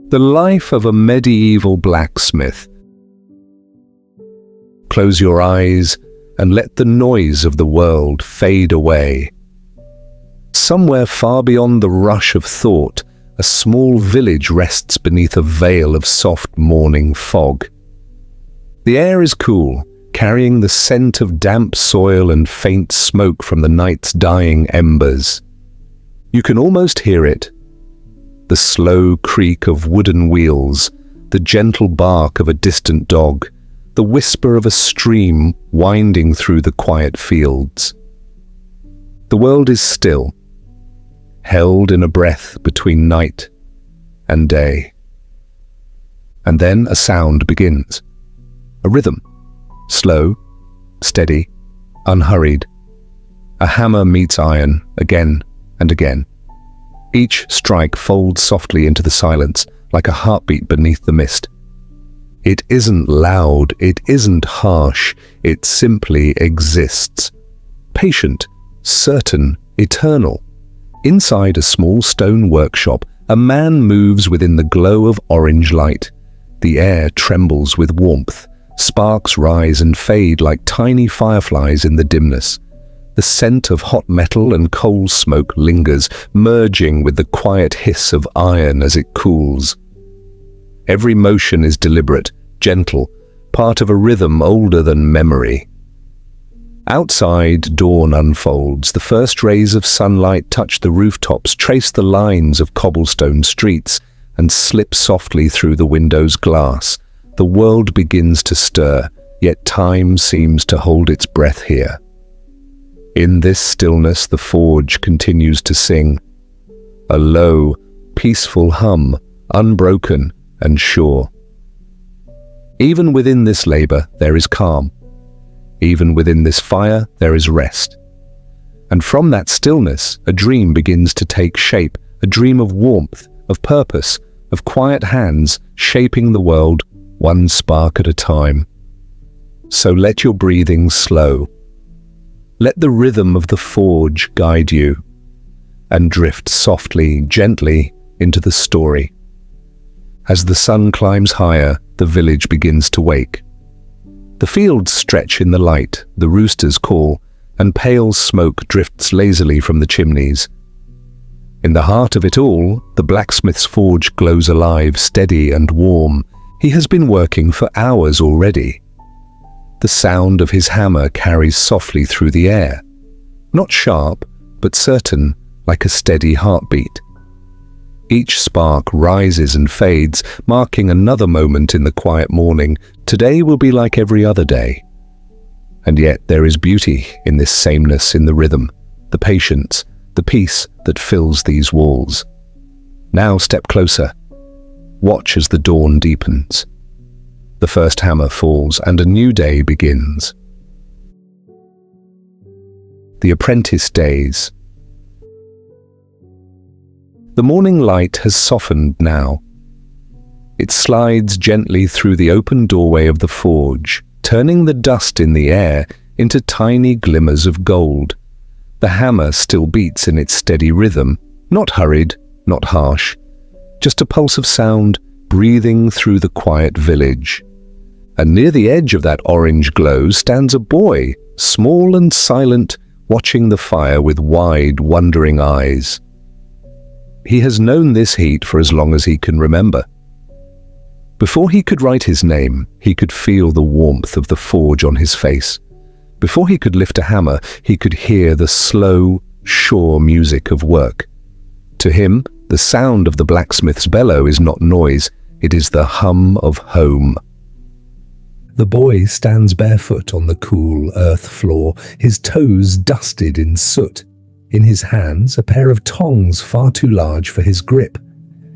The life of a medieval blacksmith. Close your eyes and let the noise of the world fade away. Somewhere far beyond the rush of thought, a small village rests beneath a veil of soft morning fog. The air is cool, carrying the scent of damp soil and faint smoke from the night's dying embers. You can almost hear it. The slow creak of wooden wheels, the gentle bark of a distant dog, the whisper of a stream winding through the quiet fields. The world is still, held in a breath between night and day. And then a sound begins. A rhythm. Slow, steady, unhurried. A hammer meets iron again and again. Each strike folds softly into the silence, like a heartbeat beneath the mist. It isn't loud, it isn't harsh, it simply exists. Patient, certain, eternal. Inside a small stone workshop, a man moves within the glow of orange light. The air trembles with warmth. Sparks rise and fade like tiny fireflies in the dimness. The scent of hot metal and coal smoke lingers, merging with the quiet hiss of iron as it cools. Every motion is deliberate, gentle, part of a rhythm older than memory. Outside, dawn unfolds. The first rays of sunlight touch the rooftops, trace the lines of cobblestone streets, and slip softly through the window's glass. The world begins to stir, yet time seems to hold its breath here. In this stillness, the forge continues to sing. A low, peaceful hum, unbroken and sure. Even within this labor, there is calm. Even within this fire, there is rest. And from that stillness, a dream begins to take shape, a dream of warmth, of purpose, of quiet hands shaping the world one spark at a time. So let your breathing slow. Let the rhythm of the forge guide you, and drift softly, gently into the story. As the sun climbs higher, the village begins to wake. The fields stretch in the light, the roosters call, and pale smoke drifts lazily from the chimneys. In the heart of it all, the blacksmith's forge glows alive, steady and warm. He has been working for hours already. The sound of his hammer carries softly through the air. Not sharp, but certain, like a steady heartbeat. Each spark rises and fades, marking another moment in the quiet morning. Today will be like every other day. And yet there is beauty in this sameness in the rhythm, the patience, the peace that fills these walls. Now step closer. Watch as the dawn deepens. The first hammer falls and a new day begins. The apprentice days. The morning light has softened now. It slides gently through the open doorway of the forge, turning the dust in the air into tiny glimmers of gold. The hammer still beats in its steady rhythm, not hurried, not harsh, just a pulse of sound breathing through the quiet village. And near the edge of that orange glow stands a boy, small and silent, watching the fire with wide, wondering eyes. He has known this heat for as long as he can remember. Before he could write his name, he could feel the warmth of the forge on his face. Before he could lift a hammer, he could hear the slow, sure music of work. To him, the sound of the blacksmith's bellow is not noise, it is the hum of home. The boy stands barefoot on the cool earth floor, his toes dusted in soot. In his hands, a pair of tongs far too large for his grip.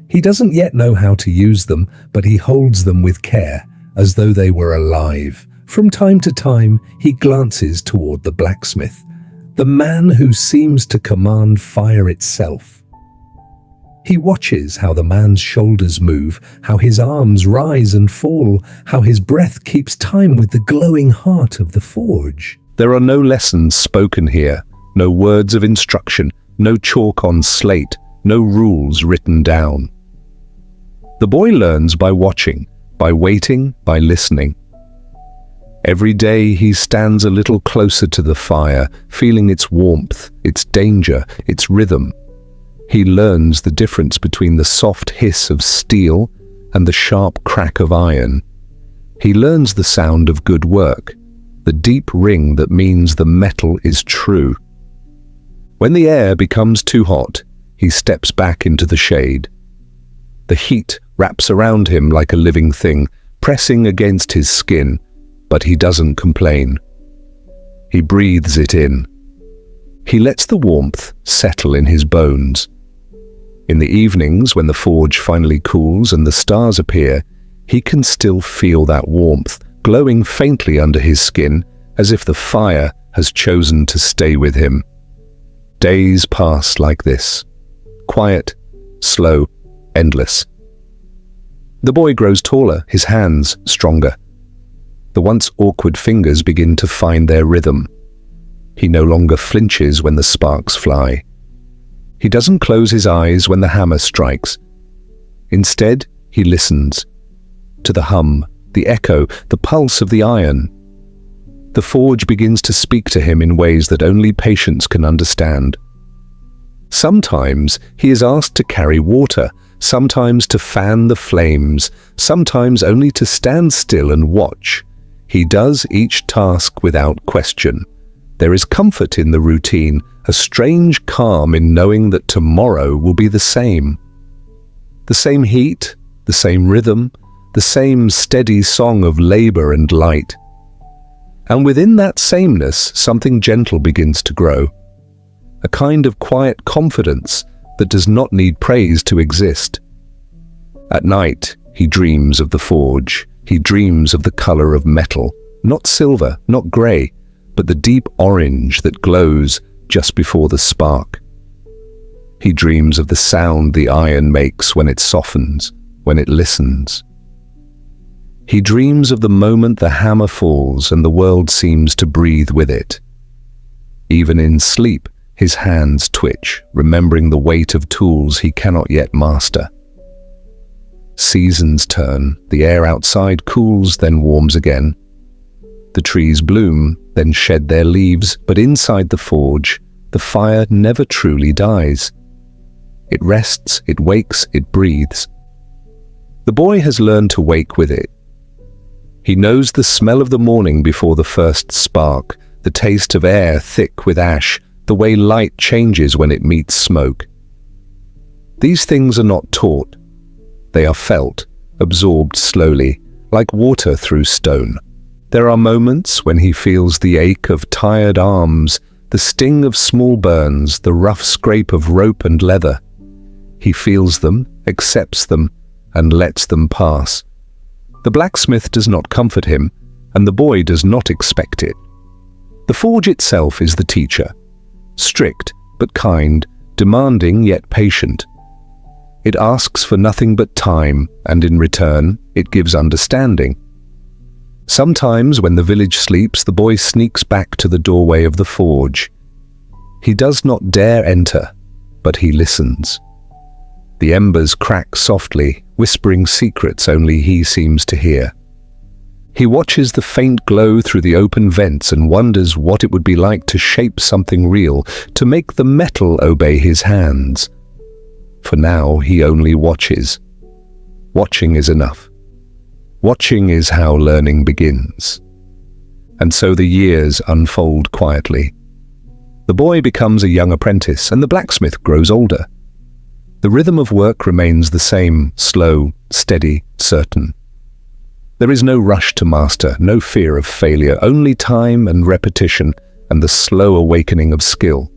He doesn't yet know how to use them, but he holds them with care, as though they were alive. From time to time, he glances toward the blacksmith, the man who seems to command fire itself. He watches how the man's shoulders move, how his arms rise and fall, how his breath keeps time with the glowing heart of the forge. There are no lessons spoken here, no words of instruction, no chalk on slate, no rules written down. The boy learns by watching, by waiting, by listening. Every day he stands a little closer to the fire, feeling its warmth, its danger, its rhythm. He learns the difference between the soft hiss of steel and the sharp crack of iron. He learns the sound of good work, the deep ring that means the metal is true. When the air becomes too hot, he steps back into the shade. The heat wraps around him like a living thing, pressing against his skin, but he doesn't complain. He breathes it in. He lets the warmth settle in his bones. In the evenings, when the forge finally cools and the stars appear, he can still feel that warmth, glowing faintly under his skin, as if the fire has chosen to stay with him. Days pass like this. Quiet, slow, endless. The boy grows taller, his hands stronger. The once awkward fingers begin to find their rhythm. He no longer flinches when the sparks fly. He doesn't close his eyes when the hammer strikes. Instead, he listens to the hum, the echo, the pulse of the iron. The forge begins to speak to him in ways that only patience can understand. Sometimes he is asked to carry water, sometimes to fan the flames, sometimes only to stand still and watch. He does each task without question. There is comfort in the routine, a strange calm in knowing that tomorrow will be the same. The same heat, the same rhythm, the same steady song of labor and light. And within that sameness, something gentle begins to grow. A kind of quiet confidence that does not need praise to exist. At night, he dreams of the forge. He dreams of the color of metal, not silver, not gray, but the deep orange that glows just before the spark. He dreams of the sound the iron makes when it softens, when it listens. He dreams of the moment the hammer falls and the world seems to breathe with it. Even in sleep, his hands twitch, remembering the weight of tools he cannot yet master. Seasons turn, the air outside cools, then warms again. The trees bloom, then shed their leaves, but inside the forge, the fire never truly dies. It rests, it wakes, it breathes. The boy has learned to wake with it. He knows the smell of the morning before the first spark, the taste of air thick with ash, the way light changes when it meets smoke. These things are not taught. They are felt, absorbed slowly, like water through stone. There are moments when he feels the ache of tired arms, the sting of small burns, the rough scrape of rope and leather. He feels them, accepts them, and lets them pass. The blacksmith does not comfort him, and the boy does not expect it. The forge itself is the teacher, strict but kind, demanding yet patient. It asks for nothing but time, and in return, it gives understanding. Sometimes, when the village sleeps, the boy sneaks back to the doorway of the forge. He does not dare enter, but he listens. The embers crack softly, whispering secrets only he seems to hear. He watches the faint glow through the open vents and wonders what it would be like to shape something real, to make the metal obey his hands. For now, he only watches. Watching is enough. Watching is how learning begins. And so the years unfold quietly. The boy becomes a young apprentice, and the blacksmith grows older. The rhythm of work remains the same, slow, steady, certain. There is no rush to master, no fear of failure, only time and repetition and the slow awakening of skill.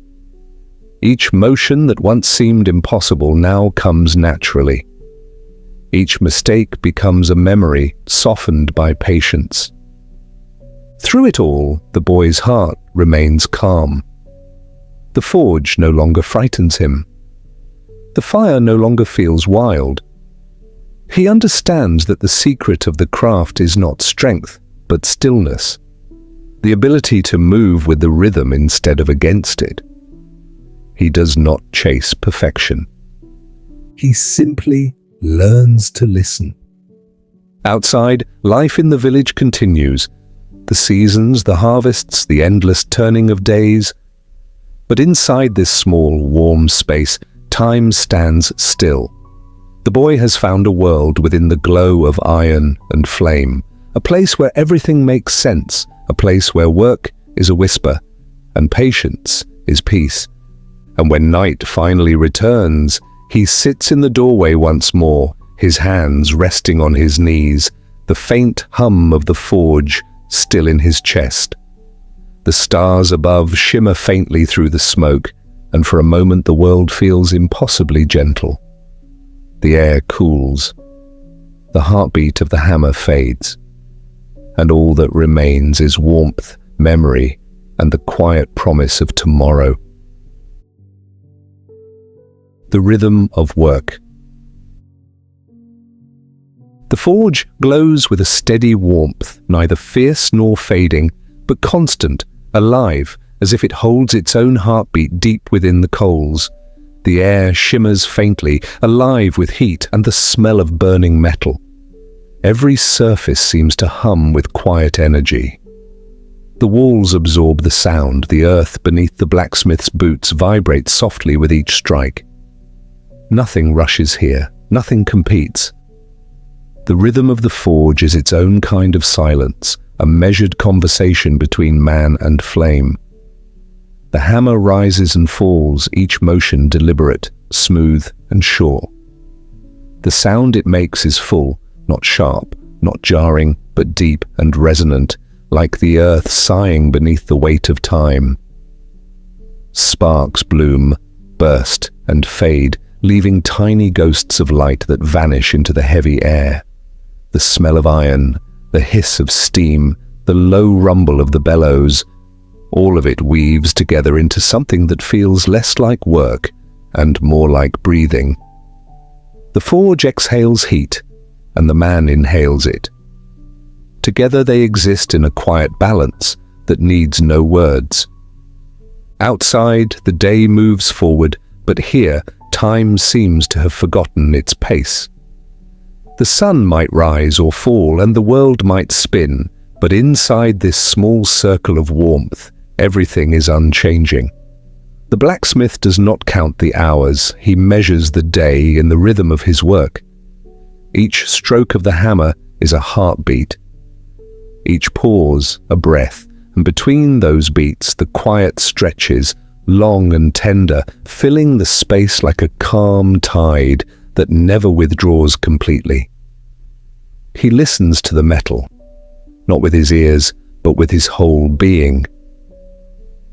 Each motion that once seemed impossible now comes naturally. Each mistake becomes a memory, softened by patience. Through it all, the boy's heart remains calm. The forge no longer frightens him. The fire no longer feels wild. He understands that the secret of the craft is not strength, but stillness, the ability to move with the rhythm instead of against it. He does not chase perfection. He simply learns to listen. Outside, life in the village continues. The seasons, the harvests, the endless turning of days. But inside this small, warm space, time stands still. The boy has found a world within the glow of iron and flame, a place where everything makes sense, a place where work is a whisper, and patience is peace. And when night finally returns, he sits in the doorway once more, his hands resting on his knees, the faint hum of the forge still in his chest. The stars above shimmer faintly through the smoke, and for a moment the world feels impossibly gentle. The air cools. The heartbeat of the hammer fades. And all that remains is warmth, memory, and the quiet promise of tomorrow. The rhythm of work. The forge glows with a steady warmth, neither fierce nor fading, but constant, alive, as if it holds its own heartbeat deep within the coals. The air shimmers faintly, alive with heat and the smell of burning metal. Every surface seems to hum with quiet energy. The walls absorb the sound, the earth beneath the blacksmith's boots vibrates softly with each strike. Nothing rushes here, nothing competes. The rhythm of the forge is its own kind of silence, a measured conversation between man and flame. The hammer rises and falls, each motion deliberate, smooth and sure. The sound it makes is full, not sharp, not jarring, but deep and resonant, like the earth sighing beneath the weight of time. Sparks bloom, burst and fade, leaving tiny ghosts of light that vanish into the heavy air. The smell of iron, the hiss of steam, the low rumble of the bellows, all of it weaves together into something that feels less like work and more like breathing. The forge exhales heat, and the man inhales it. Together they exist in a quiet balance that needs no words. Outside, the day moves forward, but here, time seems to have forgotten its pace. The sun might rise or fall, and the world might spin, but inside this small circle of warmth, everything is unchanging. The blacksmith does not count the hours, he measures the day in the rhythm of his work. Each stroke of the hammer is a heartbeat. Each pause, a breath, and between those beats the quiet stretches, long and tender, filling the space like a calm tide that never withdraws completely. He listens to the metal, not with his ears, but with his whole being.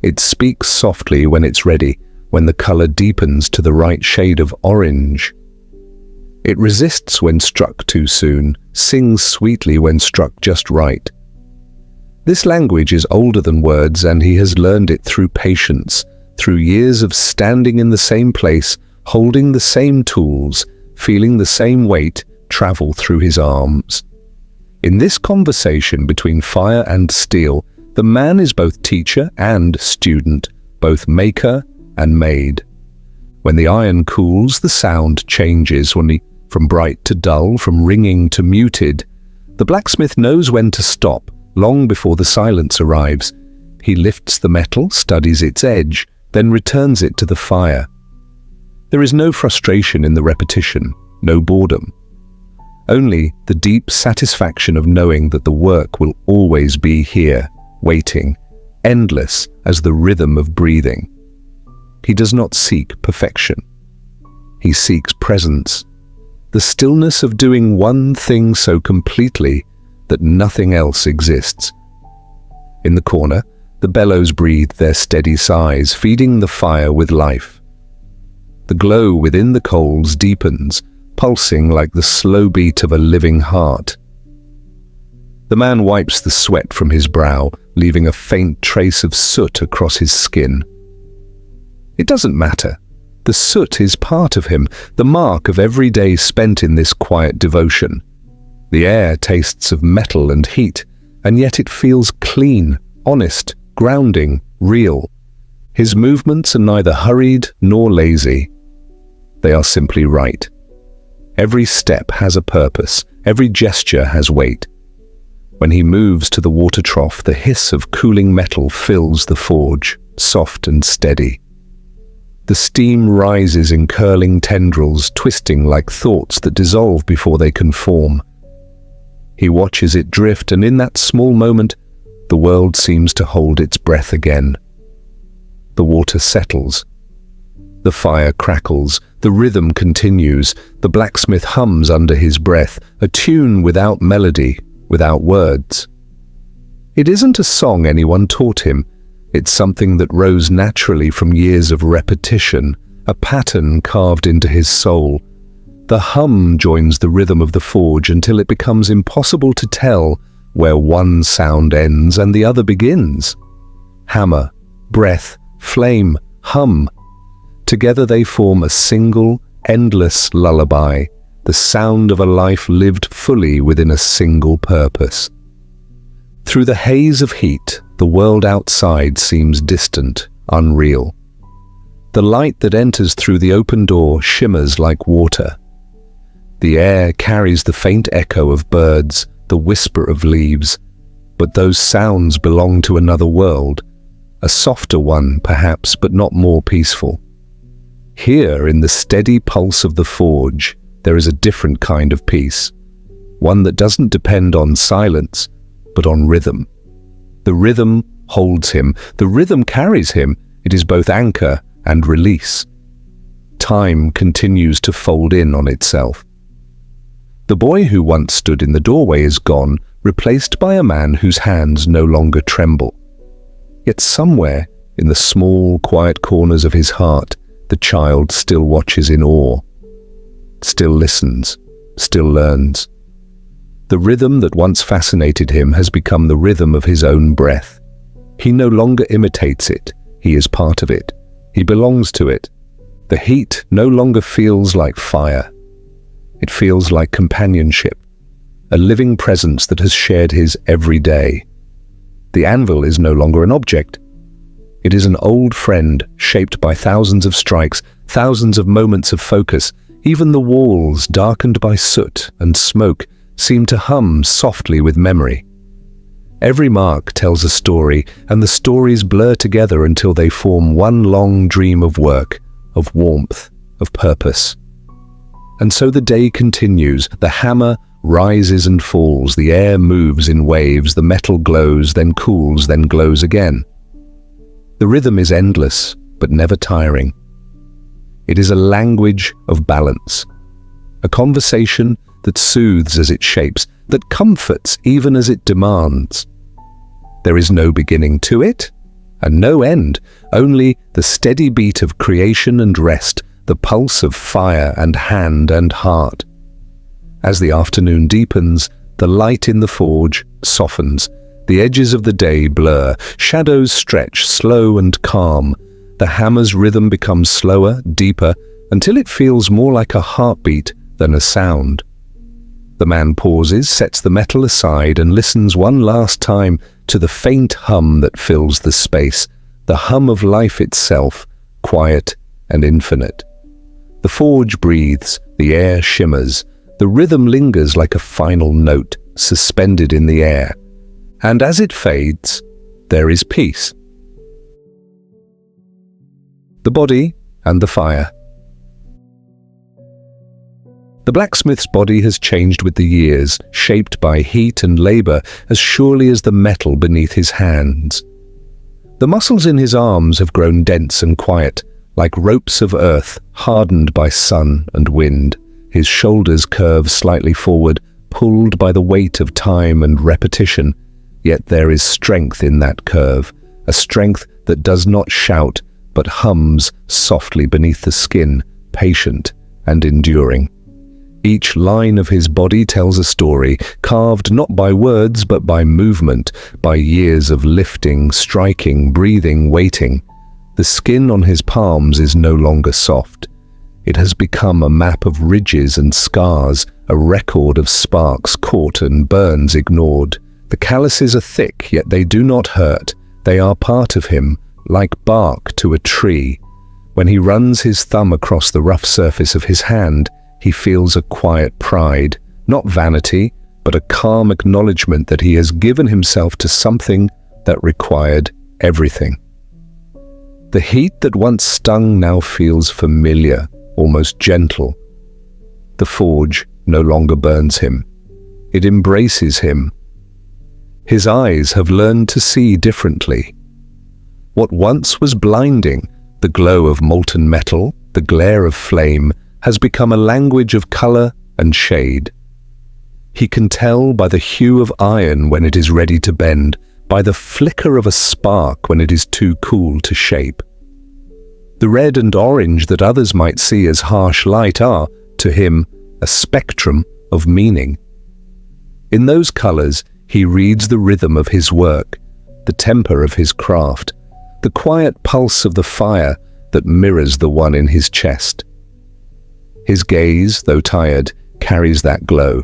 It speaks softly when it's ready, when the color deepens to the right shade of orange. It resists when struck too soon, sings sweetly when struck just right. This language is older than words, and he has learned it through patience, through years of standing in the same place, holding the same tools, feeling the same weight travel through his arms. In this conversation between fire and steel, the man is both teacher and student, both maker and made. When the iron cools, the sound changes from bright to dull, from ringing to muted. The blacksmith knows when to stop, long before the silence arrives. He lifts the metal, studies its edge, then returns it to the fire. There is no frustration in the repetition, no boredom. Only the deep satisfaction of knowing that the work will always be here, waiting, endless as the rhythm of breathing. He does not seek perfection. He seeks presence, the stillness of doing one thing so completely that nothing else exists. In the corner, the bellows breathe their steady sighs, feeding the fire with life. The glow within the coals deepens, pulsing like the slow beat of a living heart. The man wipes the sweat from his brow, leaving a faint trace of soot across his skin. It doesn't matter. The soot is part of him, the mark of every day spent in this quiet devotion. The air tastes of metal and heat, and yet it feels clean, honest, grounding, real. His movements are neither hurried nor lazy. They are simply right. Every step has a purpose, every gesture has weight. When he moves to the water trough, the hiss of cooling metal fills the forge, soft and steady. The steam rises in curling tendrils, twisting like thoughts that dissolve before they can form. He watches it drift, and in that small moment, the world seems to hold its breath again. The water settles. The fire crackles, the rhythm continues, the blacksmith hums under his breath, a tune without melody, without words. It isn't a song anyone taught him. It's something that rose naturally from years of repetition, a pattern carved into his soul. The hum joins the rhythm of the forge until it becomes impossible to tell where one sound ends and the other begins. Hammer, breath, flame, hum. Together they form a single, endless lullaby, the sound of a life lived fully within a single purpose. Through the haze of heat, the world outside seems distant, unreal. The light that enters through the open door shimmers like water. The air carries the faint echo of birds, the whisper of leaves, but those sounds belong to another world, a softer one perhaps, but not more peaceful. Here, in the steady pulse of the forge, there is a different kind of peace, one that doesn't depend on silence, but on rhythm. The rhythm holds him, the rhythm carries him, it is both anchor and release. Time continues to fold in on itself. The boy who once stood in the doorway is gone, replaced by a man whose hands no longer tremble. Yet somewhere, in the small, quiet corners of his heart, the child still watches in awe, still listens, still learns. The rhythm that once fascinated him has become the rhythm of his own breath. He no longer imitates it, he is part of it. He belongs to it. The heat no longer feels like fire. It feels like companionship, a living presence that has shared his every day. The anvil is no longer an object. It is an old friend shaped by thousands of strikes, thousands of moments of focus. Even the walls, darkened by soot and smoke, seem to hum softly with memory. Every mark tells a story, and the stories blur together until they form one long dream of work, of warmth, of purpose. And so the day continues. The hammer rises and falls, the air moves in waves, the metal glows, then cools, then glows again. The rhythm is endless, but never tiring. It is a language of balance, a conversation that soothes as it shapes, that comforts even as it demands. There is no beginning to it, and no end, only the steady beat of creation and rest, the pulse of fire and hand and heart. As the afternoon deepens, the light in the forge softens, the edges of the day blur, shadows stretch slow and calm. The hammer's rhythm becomes slower, deeper, until it feels more like a heartbeat than a sound. The man pauses, sets the metal aside, and listens one last time to the faint hum that fills the space, the hum of life itself, quiet and infinite. The forge breathes, the air shimmers, the rhythm lingers like a final note, suspended in the air. And as it fades, there is peace. The body and the fire. The blacksmith's body has changed with the years, shaped by heat and labor as surely as the metal beneath his hands. The muscles in his arms have grown dense and quiet, like ropes of earth hardened by sun and wind. His shoulders curve slightly forward, pulled by the weight of time and repetition. Yet there is strength in that curve, a strength that does not shout, but hums softly beneath the skin, patient and enduring. Each line of his body tells a story, carved not by words but by movement, by years of lifting, striking, breathing, waiting. The skin on his palms is no longer soft. It has become a map of ridges and scars, a record of sparks caught and burns ignored. The calluses are thick, yet they do not hurt. They are part of him, like bark to a tree. When he runs his thumb across the rough surface of his hand, he feels a quiet pride, not vanity, but a calm acknowledgement that he has given himself to something that required everything. The heat that once stung now feels familiar, almost gentle. The forge no longer burns him. It embraces him. His eyes have learned to see differently. What once was blinding, the glow of molten metal, the glare of flame, has become a language of color and shade. He can tell by the hue of iron when it is ready to bend, by the flicker of a spark when it is too cool to shape. The red and orange that others might see as harsh light are, to him, a spectrum of meaning. In those colors, he reads the rhythm of his work, the temper of his craft, the quiet pulse of the fire that mirrors the one in his chest. His gaze, though tired, carries that glow,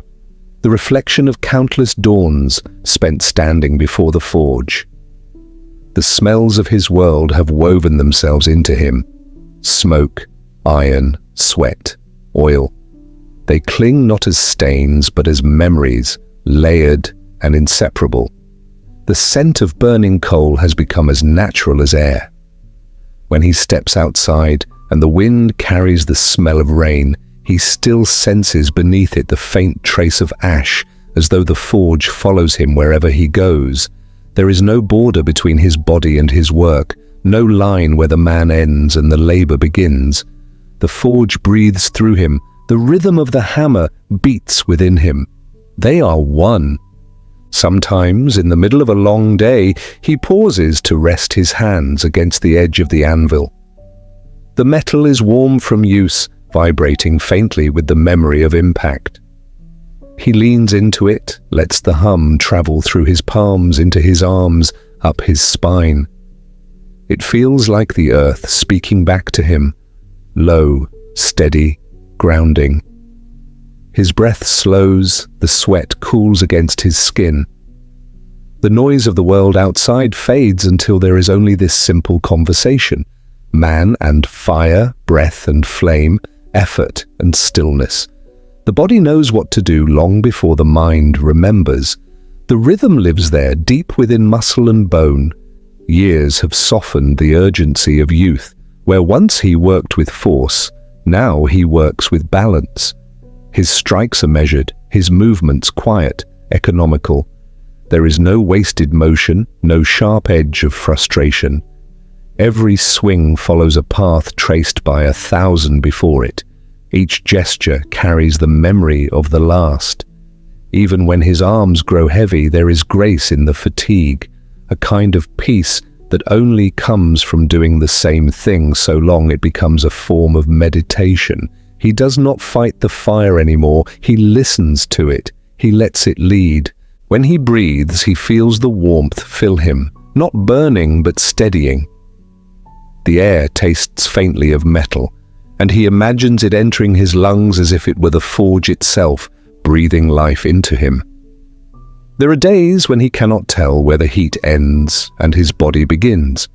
the reflection of countless dawns spent standing before the forge. The smells of his world have woven themselves into him. Smoke, iron, sweat, oil. They cling not as stains, but as memories, layered and inseparable. The scent of burning coal has become as natural as air. When he steps outside and the wind carries the smell of rain, he still senses beneath it the faint trace of ash, as though the forge follows him wherever he goes. There is no border between his body and his work, no line where the man ends and the labor begins. The forge breathes through him. The rhythm of the hammer beats within him. They are one. Sometimes, in the middle of a long day, he pauses to rest his hands against the edge of the anvil. The metal is warm from use, vibrating faintly with the memory of impact. He leans into it, lets the hum travel through his palms into his arms, up his spine. It feels like the earth speaking back to him, low, steady, grounding. His breath slows, the sweat cools against his skin. The noise of the world outside fades until there is only this simple conversation. Man and fire, breath and flame, effort and stillness. The body knows what to do long before the mind remembers. The rhythm lives there, deep within muscle and bone. Years have softened the urgency of youth. Where once he worked with force, now he works with balance. His strikes are measured, his movements quiet, economical. There is no wasted motion, no sharp edge of frustration. Every swing follows a path traced by 1,000 before it. Each gesture carries the memory of the last. Even when his arms grow heavy, there is grace in the fatigue, a kind of peace that only comes from doing the same thing so long it becomes a form of meditation. He does not fight the fire anymore, he listens to it, he lets it lead. When he breathes, he feels the warmth fill him, not burning but steadying. The air tastes faintly of metal, and he imagines it entering his lungs as if it were the forge itself, breathing life into him. There are days when he cannot tell where the heat ends and his body begins.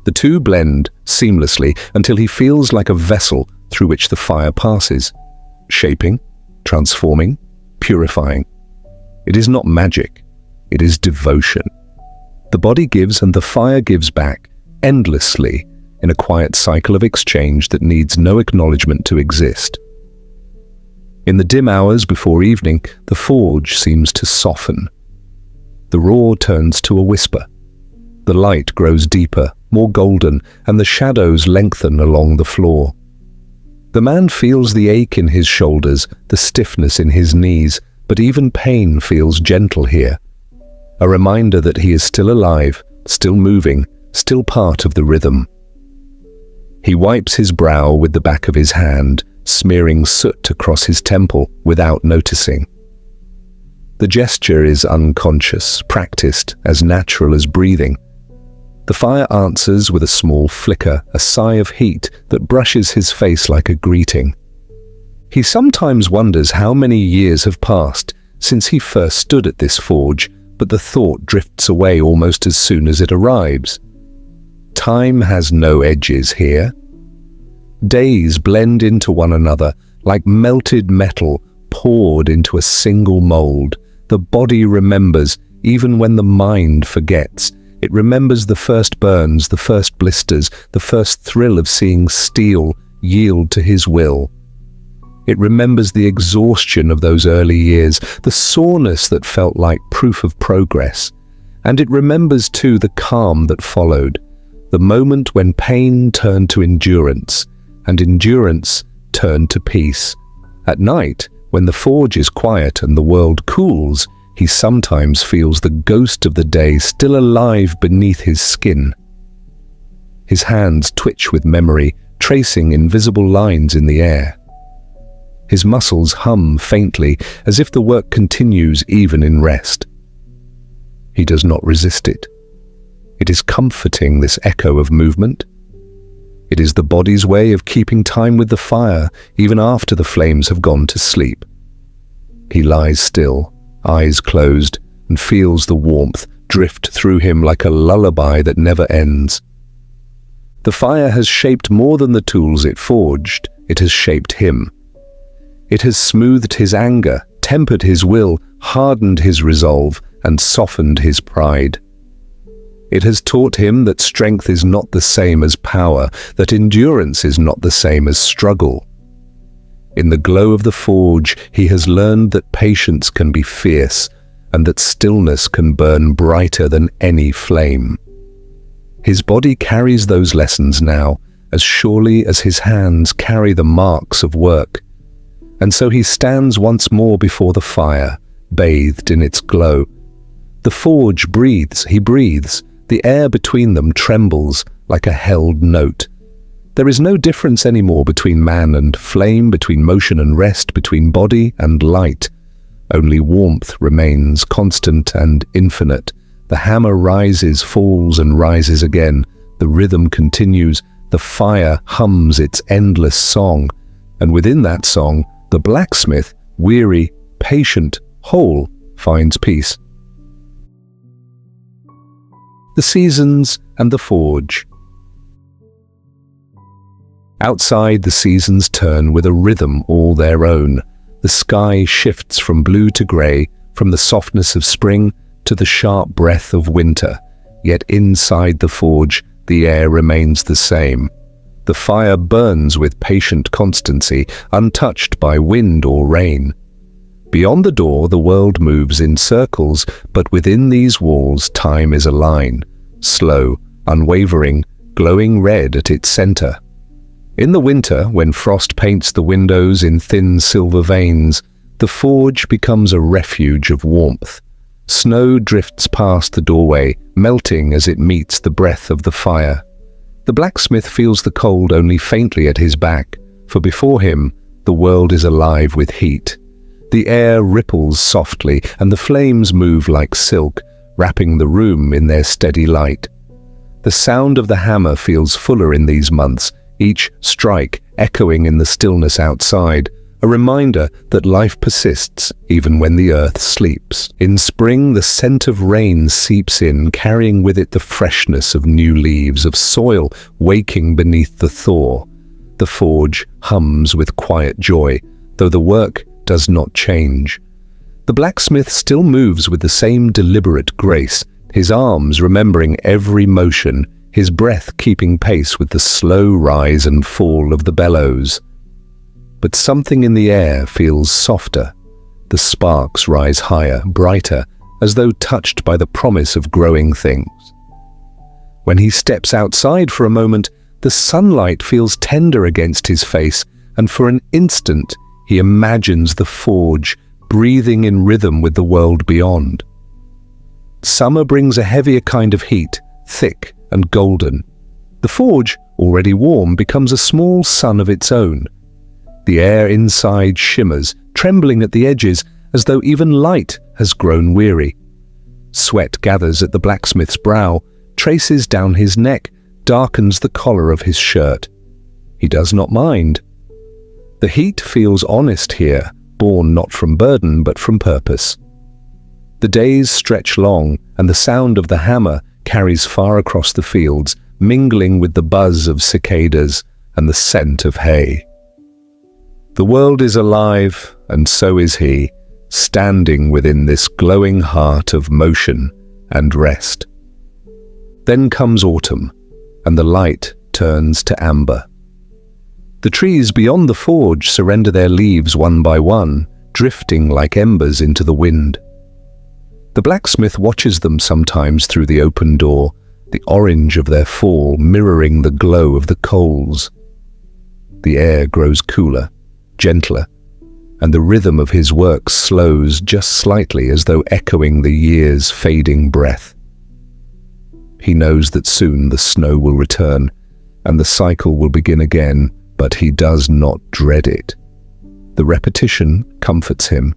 The two blend seamlessly until he feels like a vessel through which the fire passes, shaping, transforming, purifying. It is not magic, it is devotion. The body gives and the fire gives back, endlessly, in a quiet cycle of exchange that needs no acknowledgement to exist. In the dim hours before evening, the forge seems to soften. The roar turns to a whisper. The light grows deeper, more golden, and the shadows lengthen along the floor. The man feels the ache in his shoulders, the stiffness in his knees, but even pain feels gentle here. A reminder that he is still alive, still moving, still part of the rhythm. He wipes his brow with the back of his hand, smearing soot across his temple without noticing. The gesture is unconscious, practiced, as natural as breathing. The fire answers with a small flicker, a sigh of heat that brushes his face like a greeting. He sometimes wonders how many years have passed since he first stood at this forge, but the thought drifts away almost as soon as it arrives. Time has no edges here. Days blend into one another, like melted metal poured into a single mold. The body remembers, even when the mind forgets. It remembers the first burns, the first blisters, the first thrill of seeing steel yield to his will. It remembers the exhaustion of those early years, the soreness that felt like proof of progress. And it remembers too the calm that followed, the moment when pain turned to endurance, and endurance turned to peace. At night, when the forge is quiet and the world cools, he sometimes feels the ghost of the day still alive beneath his skin. His hands twitch with memory, tracing invisible lines in the air. His muscles hum faintly, as if the work continues even in rest. He does not resist it. It is comforting, this echo of movement. It is the body's way of keeping time with the fire, even after the flames have gone to sleep. He lies still, eyes closed, and feels the warmth drift through him like a lullaby that never ends. The fire has shaped more than the tools it forged. It has shaped him. It has smoothed his anger, tempered his will, hardened his resolve, and softened his pride. It has taught him that strength is not the same as power, that endurance is not the same as struggle. In the glow of the forge, he has learned that patience can be fierce, and that stillness can burn brighter than any flame. His body carries those lessons now, as surely as his hands carry the marks of work. And so he stands once more before the fire, bathed in its glow. The forge breathes, he breathes. The air between them trembles like a held note. There is no difference anymore between man and flame, between motion and rest, between body and light. Only warmth remains constant and infinite. The hammer rises, falls, and rises again. The rhythm continues. The fire hums its endless song. And within that song, the blacksmith, weary, patient, whole, finds peace. The seasons and the forge. Outside, the seasons turn with a rhythm all their own. The sky shifts from blue to grey, from the softness of spring to the sharp breath of winter. Yet inside the forge, the air remains the same. The fire burns with patient constancy, untouched by wind or rain. Beyond the door, the world moves in circles, but within these walls, time is a line, slow, unwavering, glowing red at its center. In the winter, when frost paints the windows in thin silver veins, the forge becomes a refuge of warmth. Snow drifts past the doorway, melting as it meets the breath of the fire. The blacksmith feels the cold only faintly at his back, for before him, the world is alive with heat. The air ripples softly, and the flames move like silk, wrapping the room in their steady light. The sound of the hammer feels fuller in these months, each strike echoing in the stillness outside, a reminder that life persists even when the earth sleeps. In spring, the scent of rain seeps in, carrying with it the freshness of new leaves, of soil waking beneath the thaw. The forge hums with quiet joy, though the work does not change. The blacksmith still moves with the same deliberate grace, his arms remembering every motion, his breath keeping pace with the slow rise and fall of the bellows. But something in the air feels softer. The sparks rise higher, brighter, as though touched by the promise of growing things. When he steps outside for a moment, the sunlight feels tender against his face, and for an instant he imagines the forge breathing in rhythm with the world beyond. Summer brings a heavier kind of heat, thick and golden. The forge, already warm, becomes a small sun of its own. The air inside shimmers, trembling at the edges, as though even light has grown weary. Sweat gathers at the blacksmith's brow, traces down his neck, darkens the collar of his shirt. He does not mind. The heat feels honest here, born not from burden but from purpose. The days stretch long, and the sound of the hammer carries far across the fields, mingling with the buzz of cicadas and the scent of hay. The world is alive, and so is he, standing within this glowing heart of motion and rest. Then comes autumn, and the light turns to amber. The trees beyond the forge surrender their leaves one by one, drifting like embers into the wind. The blacksmith watches them sometimes through the open door, the orange of their fall mirroring the glow of the coals. The air grows cooler, gentler, and the rhythm of his work slows just slightly as though echoing the year's fading breath. He knows that soon the snow will return, and the cycle will begin again, but he does not dread it. The repetition comforts him.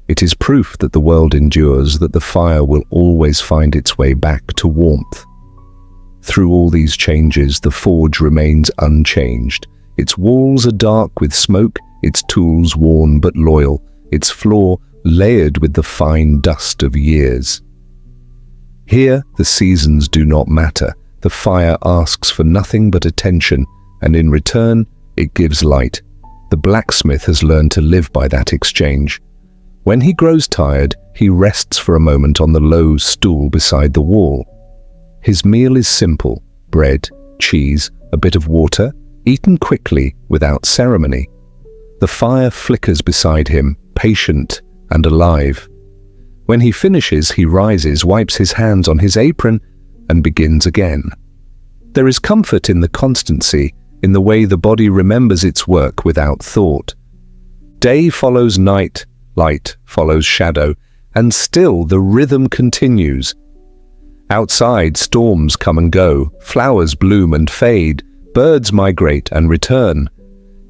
It is proof that the world endures, that the fire will always find its way back to warmth. Through all these changes, the forge remains unchanged. Its walls are dark with smoke, its tools worn but loyal, its floor layered with the fine dust of years. Here, the seasons do not matter. The fire asks for nothing but attention, and in return, it gives light. The blacksmith has learned to live by that exchange. When he grows tired, he rests for a moment on the low stool beside the wall. His meal is simple: bread, cheese, a bit of water, eaten quickly without ceremony. The fire flickers beside him, patient and alive. When he finishes, he rises, wipes his hands on his apron, and begins again. There is comfort in the constancy, in the way the body remembers its work without thought. Day follows night, light follows shadow, and still the rhythm continues. Outside, storms come and go, flowers bloom and fade, birds migrate and return.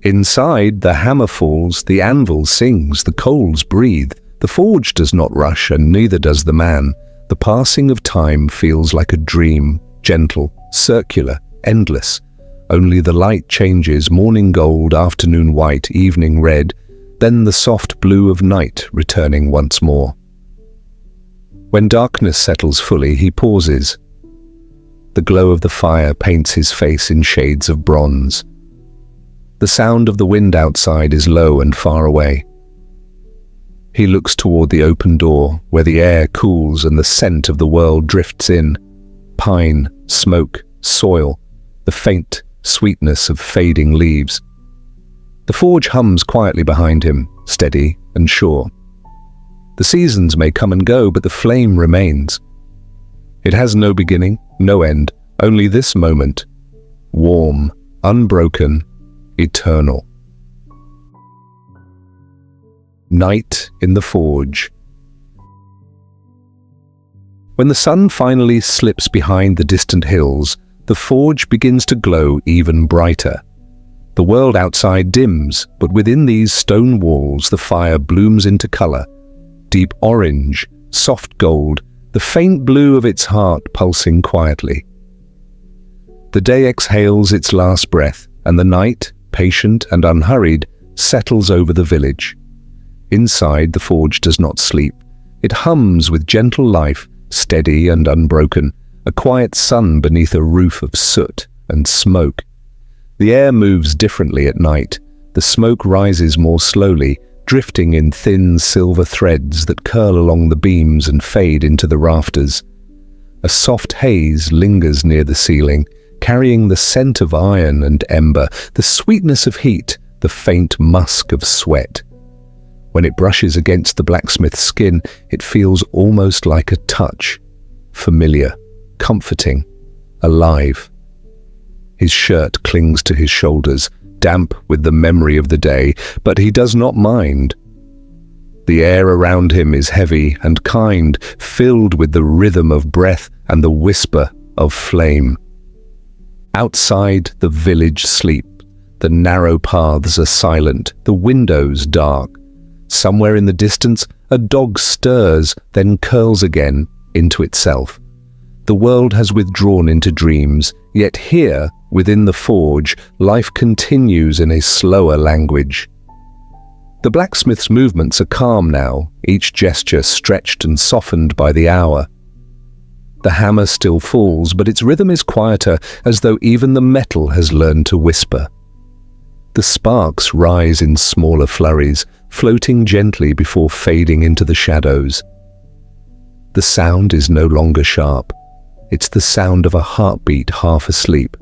Inside, the hammer falls, the anvil sings, the coals breathe. The forge does not rush, and neither does the man. The passing of time feels like a dream, gentle, circular, endless. Only the light changes, morning gold, afternoon white, evening red, then the soft blue of night returning once more. When darkness settles fully, he pauses. The glow of the fire paints his face in shades of bronze. The sound of the wind outside is low and far away. He looks toward the open door, where the air cools and the scent of the world drifts in. Pine, smoke, soil, the faint sweetness of fading leaves. The forge hums quietly behind him, steady and sure. The seasons may come and go, but the flame remains. It has no beginning, no end, only this moment, warm, unbroken, eternal. Night in the forge. When the sun finally slips behind the distant hills, the forge begins to glow even brighter. The world outside dims, but within these stone walls the fire blooms into color. Deep orange, soft gold, the faint blue of its heart pulsing quietly. The day exhales its last breath, and the night, patient and unhurried, settles over the village. Inside, the forge does not sleep. It hums with gentle life, steady and unbroken, a quiet sun beneath a roof of soot and smoke. The air moves differently at night. The smoke rises more slowly, drifting in thin silver threads that curl along the beams and fade into the rafters. A soft haze lingers near the ceiling, carrying the scent of iron and ember, the sweetness of heat, the faint musk of sweat. When it brushes against the blacksmith's skin, it feels almost like a touch, familiar, comforting, alive. His shirt clings to his shoulders, damp with the memory of the day, but he does not mind. The air around him is heavy and kind, filled with the rhythm of breath and the whisper of flame. Outside, the village sleeps. The narrow paths are silent, the windows dark. Somewhere in the distance, a dog stirs, then curls again into itself. The world has withdrawn into dreams, yet here, within the forge, life continues in a slower language. The blacksmith's movements are calm now, each gesture stretched and softened by the hour. The hammer still falls, but its rhythm is quieter, as though even the metal has learned to whisper. The sparks rise in smaller flurries, floating gently before fading into the shadows. The sound is no longer sharp. It's the sound of a heartbeat half asleep.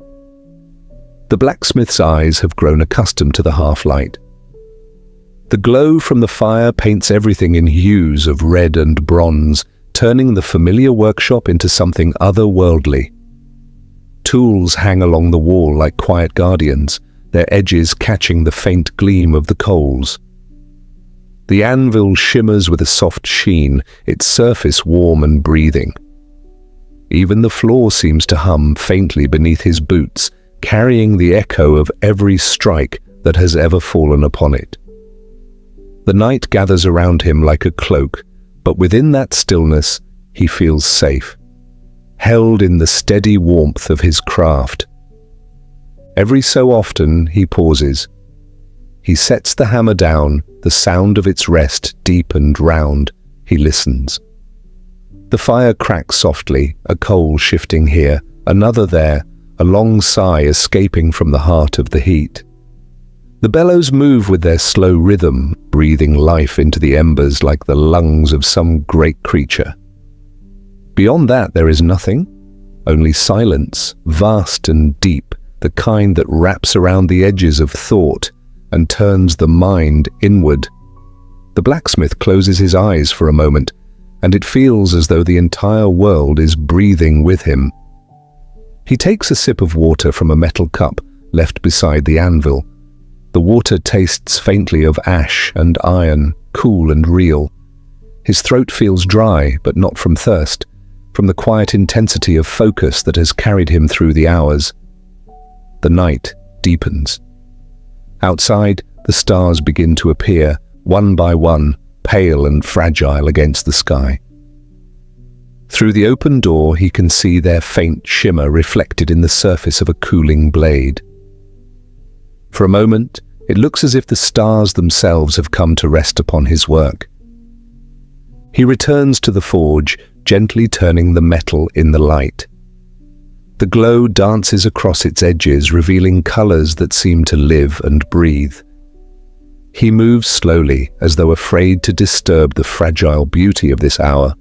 The blacksmith's eyes have grown accustomed to the half-light. The glow from the fire paints everything in hues of red and bronze, turning the familiar workshop into something otherworldly. Tools hang along the wall like quiet guardians, their edges catching the faint gleam of the coals. The anvil shimmers with a soft sheen, its surface warm and breathing. Even the floor seems to hum faintly beneath his boots, carrying the echo of every strike that has ever fallen upon it. The night gathers around him like a cloak, but within that stillness he feels safe, held in the steady warmth of his craft. Every so often he pauses. He sets the hammer down, the sound of its rest deep and round. He listens. The fire cracks softly, a coal shifting here, another there, a long sigh escaping from the heart of the heat. The bellows move with their slow rhythm, breathing life into the embers like the lungs of some great creature. Beyond that there is nothing, only silence, vast and deep, the kind that wraps around the edges of thought and turns the mind inward. The blacksmith closes his eyes for a moment, and it feels as though the entire world is breathing with him. He takes a sip of water from a metal cup left beside the anvil. The water tastes faintly of ash and iron, cool and real. His throat feels dry, but not from thirst, from the quiet intensity of focus that has carried him through the hours. The night deepens. Outside, the stars begin to appear, one by one, pale and fragile against the sky. Through the open door, he can see their faint shimmer reflected in the surface of a cooling blade. For a moment, it looks as if the stars themselves have come to rest upon his work. He returns to the forge, gently turning the metal in the light. The glow dances across its edges, revealing colors that seem to live and breathe. He moves slowly, as though afraid to disturb the fragile beauty of this hour.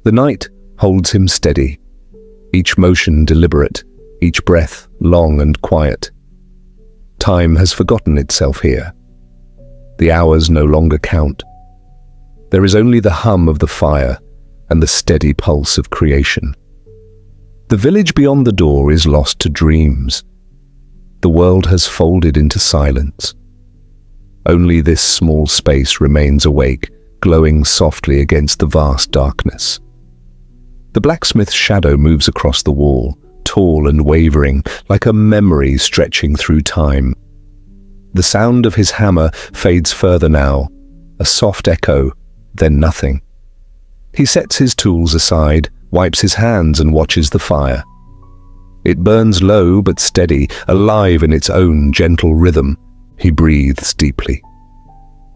The night holds him steady, each motion deliberate, each breath long and quiet. Time has forgotten itself here. The hours no longer count. There is only the hum of the fire and the steady pulse of creation. The village beyond the door is lost to dreams. The world has folded into silence. Only this small space remains awake, glowing softly against the vast darkness. The blacksmith's shadow moves across the wall, tall and wavering, like a memory stretching through time. The sound of his hammer fades further now, a soft echo, then nothing. He sets his tools aside, wipes his hands and watches the fire. It burns low but steady, alive in its own gentle rhythm. He breathes deeply.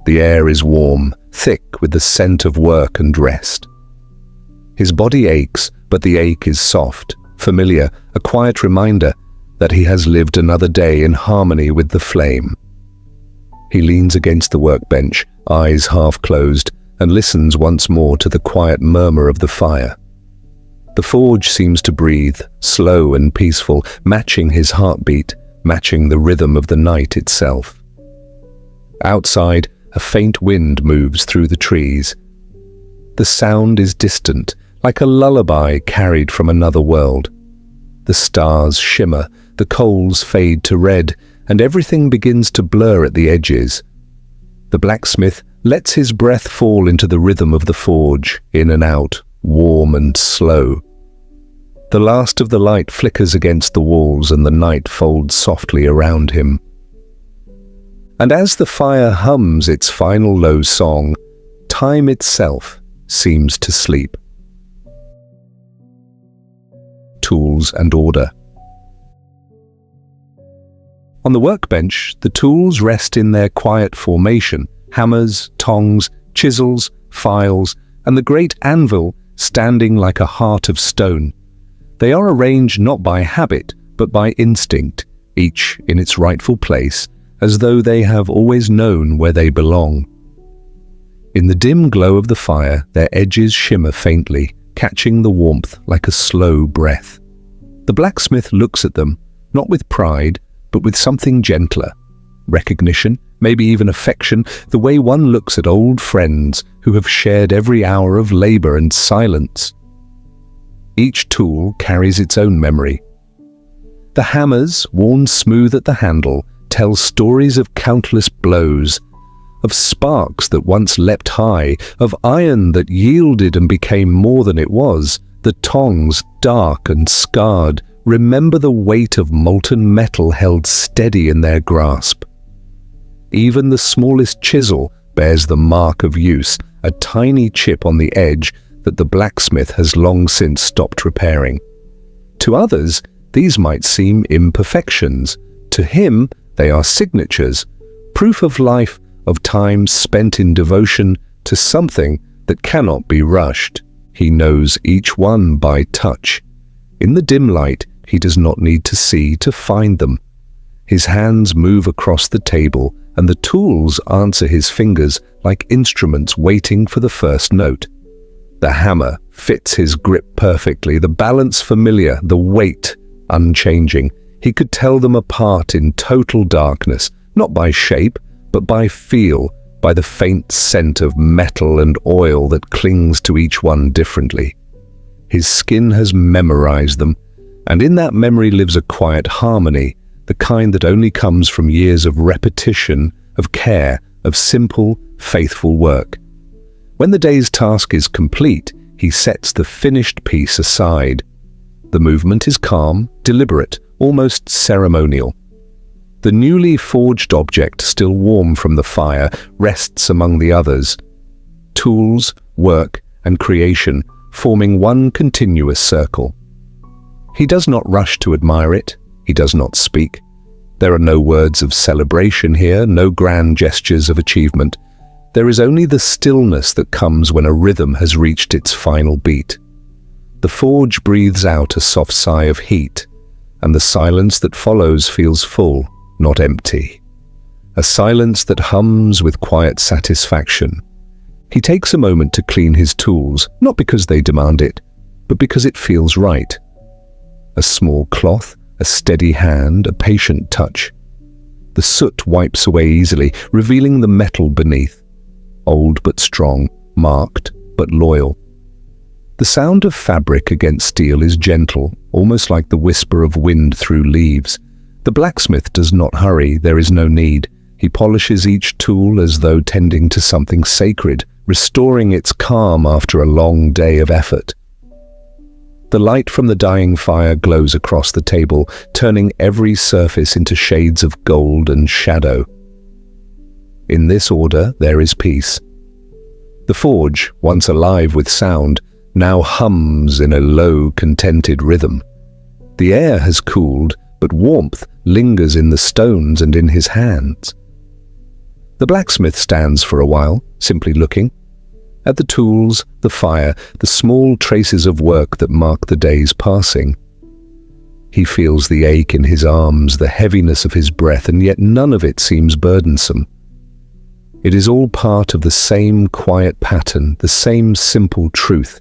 The air is warm, thick with the scent of work and rest. His body aches, but the ache is soft, familiar, a quiet reminder that he has lived another day in harmony with the flame. He leans against the workbench, eyes half closed, and listens once more to the quiet murmur of the fire. The forge seems to breathe, slow and peaceful, matching his heartbeat, matching the rhythm of the night itself. Outside, a faint wind moves through the trees. The sound is distant, like a lullaby carried from another world. The stars shimmer, the coals fade to red, and everything begins to blur at the edges. The blacksmith lets his breath fall into the rhythm of the forge, in and out, warm and slow. The last of the light flickers against the walls and the night folds softly around him. And as the fire hums its final low song, time itself seems to sleep. Tools and order. On the workbench, the tools rest in their quiet formation, hammers, tongs, chisels, files, and the great anvil standing like a heart of stone. They are arranged not by habit, but by instinct, each in its rightful place, as though they have always known where they belong. In the dim glow of the fire, their edges shimmer faintly, catching the warmth like a slow breath. The blacksmith looks at them, not with pride, but with something gentler. Recognition, maybe even affection, the way one looks at old friends who have shared every hour of labor and silence. Each tool carries its own memory. The hammers, worn smooth at the handle, tell stories of countless blows, of sparks that once leapt high, of iron that yielded and became more than it was. The tongs, dark and scarred, remember the weight of molten metal held steady in their grasp. Even the smallest chisel bears the mark of use, a tiny chip on the edge that the blacksmith has long since stopped repairing. To others, these might seem imperfections. To him, they are signatures, proof of life, of time spent in devotion to something that cannot be rushed. He knows each one by touch. In the dim light, he does not need to see to find them. His hands move across the table, and the tools answer his fingers like instruments waiting for the first note. The hammer fits his grip perfectly, the balance familiar, the weight unchanging. He could tell them apart in total darkness, not by shape, but by feel, by the faint scent of metal and oil that clings to each one differently. His skin has memorized them, and in that memory lives a quiet harmony, the kind that only comes from years of repetition, of care, of simple, faithful work. When the day's task is complete, he sets the finished piece aside. The movement is calm, deliberate, almost ceremonial. The newly forged object, still warm from the fire, rests among the others. Tools, work, and creation forming one continuous circle. He does not rush to admire it. He does not speak. There are no words of celebration here, no grand gestures of achievement. There is only the stillness that comes when a rhythm has reached its final beat. The forge breathes out a soft sigh of heat, and the silence that follows feels full, not empty. A silence that hums with quiet satisfaction. He takes a moment to clean his tools, not because they demand it, but because it feels right. A small cloth, a steady hand, a patient touch. The soot wipes away easily, revealing the metal beneath. Old but strong, marked but loyal. The sound of fabric against steel is gentle, almost like the whisper of wind through leaves. The blacksmith does not hurry, there is no need. He polishes each tool as though tending to something sacred, restoring its calm after a long day of effort. The light from the dying fire glows across the table, turning every surface into shades of gold and shadow. In this order, there is peace. The forge, once alive with sound, now hums in a low, contented rhythm. The air has cooled, but warmth lingers in the stones and in his hands. The blacksmith stands for a while, simply looking. At the tools, the fire, the small traces of work that mark the day's passing. He feels the ache in his arms, the heaviness of his breath, and yet none of it seems burdensome. It is all part of the same quiet pattern, the same simple truth.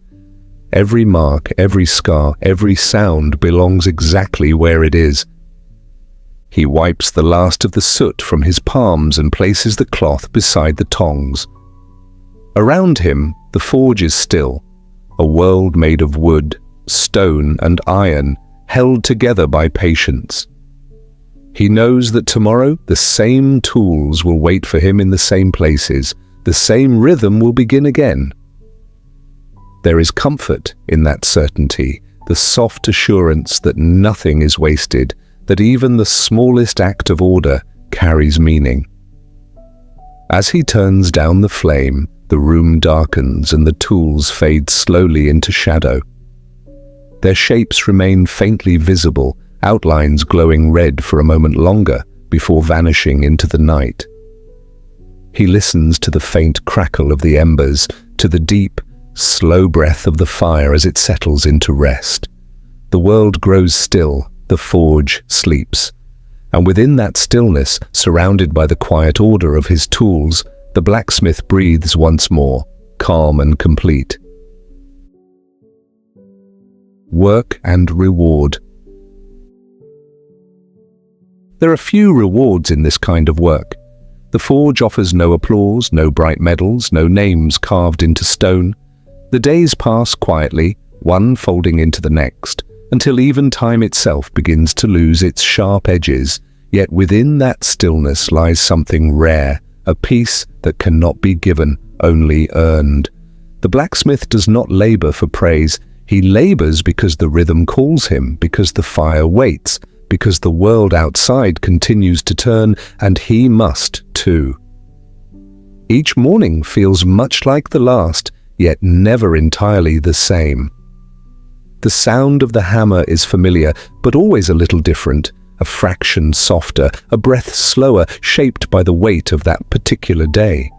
Every mark, every scar, every sound belongs exactly where it is. He wipes the last of the soot from his palms and places the cloth beside the tongs. Around him, the forge is still, a world made of wood, stone, and iron, held together by patience. He knows that tomorrow the same tools will wait for him in the same places, the same rhythm will begin again. There is comfort in that certainty, the soft assurance that nothing is wasted, that even the smallest act of order carries meaning. As he turns down the flame, the room darkens and the tools fade slowly into shadow. Their shapes remain faintly visible, outlines glowing red for a moment longer before vanishing into the night. He listens to the faint crackle of the embers, to the deep, slow breath of the fire as it settles into rest. The world grows still, the forge sleeps, And within that stillness, surrounded by the quiet order of his tools, the blacksmith breathes once more, calm and complete. Work and reward. There are few rewards in this kind of work. The forge offers no applause, no bright medals, no names carved into stone. The days pass quietly, one folding into the next, until even time itself begins to lose its sharp edges, yet within that stillness lies something rare, a peace that cannot be given, only earned. The blacksmith does not labor for praise. He labors because the rhythm calls him, because the fire waits, because the world outside continues to turn, and he must too. Each morning feels much like the last, yet never entirely the same. The sound of the hammer is familiar, but always a little different, a fraction softer, a breath slower, shaped by the weight of that particular day.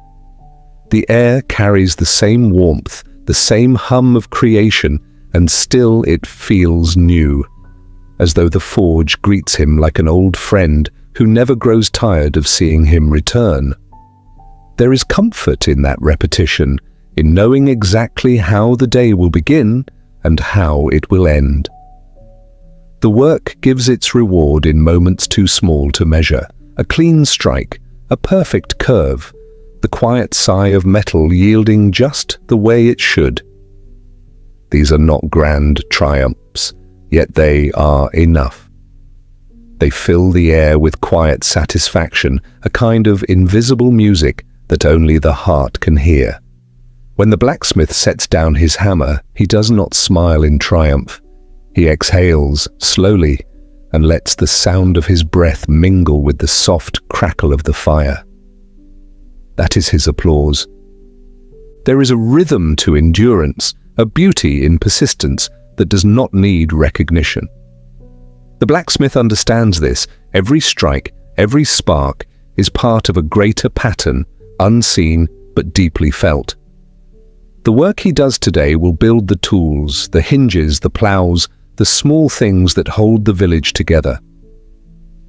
The air carries the same warmth, the same hum of creation, and still it feels new, as though the forge greets him like an old friend who never grows tired of seeing him return. There is comfort in that repetition, in knowing exactly how the day will begin and how it will end. The work gives its reward in moments too small to measure, a clean strike, a perfect curve, the quiet sigh of metal yielding just the way it should. These are not grand triumphs, yet they are enough. They fill the air with quiet satisfaction, a kind of invisible music that only the heart can hear. When the blacksmith sets down his hammer, he does not smile in triumph. He exhales slowly and lets the sound of his breath mingle with the soft crackle of the fire. That is his applause. There is a rhythm to endurance, a beauty in persistence that does not need recognition. The blacksmith understands this. Every strike, every spark is part of a greater pattern, unseen but deeply felt. The work he does today will build the tools, the hinges, the plows, the small things that hold the village together.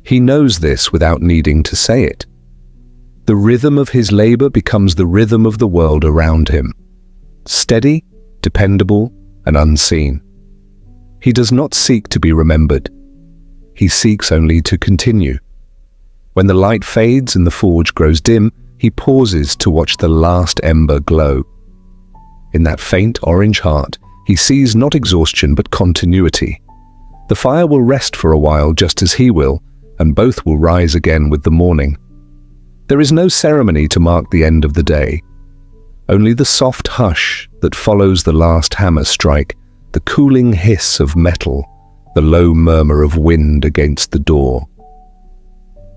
He knows this without needing to say it. The rhythm of his labor becomes the rhythm of the world around him. Steady, dependable, and unseen. He does not seek to be remembered. He seeks only to continue. When the light fades and the forge grows dim, he pauses to watch the last ember glow. In that faint orange heart, he sees not exhaustion but continuity. The fire will rest for a while just as he will, and both will rise again with the morning. There is no ceremony to mark the end of the day. Only the soft hush that follows the last hammer strike, the cooling hiss of metal, the low murmur of wind against the door.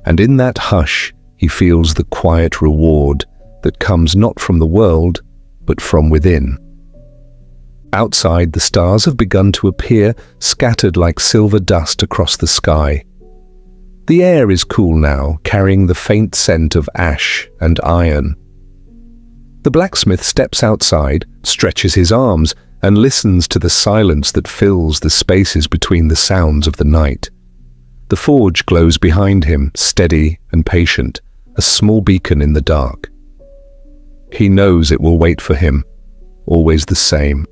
And in that hush, he feels the quiet reward that comes not from the world, but from within. Outside, the stars have begun to appear, scattered like silver dust across the sky. The air is cool now, carrying the faint scent of ash and iron. The blacksmith steps outside, stretches his arms, and listens to the silence that fills the spaces between the sounds of the night. The forge glows behind him, steady and patient, a small beacon in the dark. He knows it will wait for him, always the same,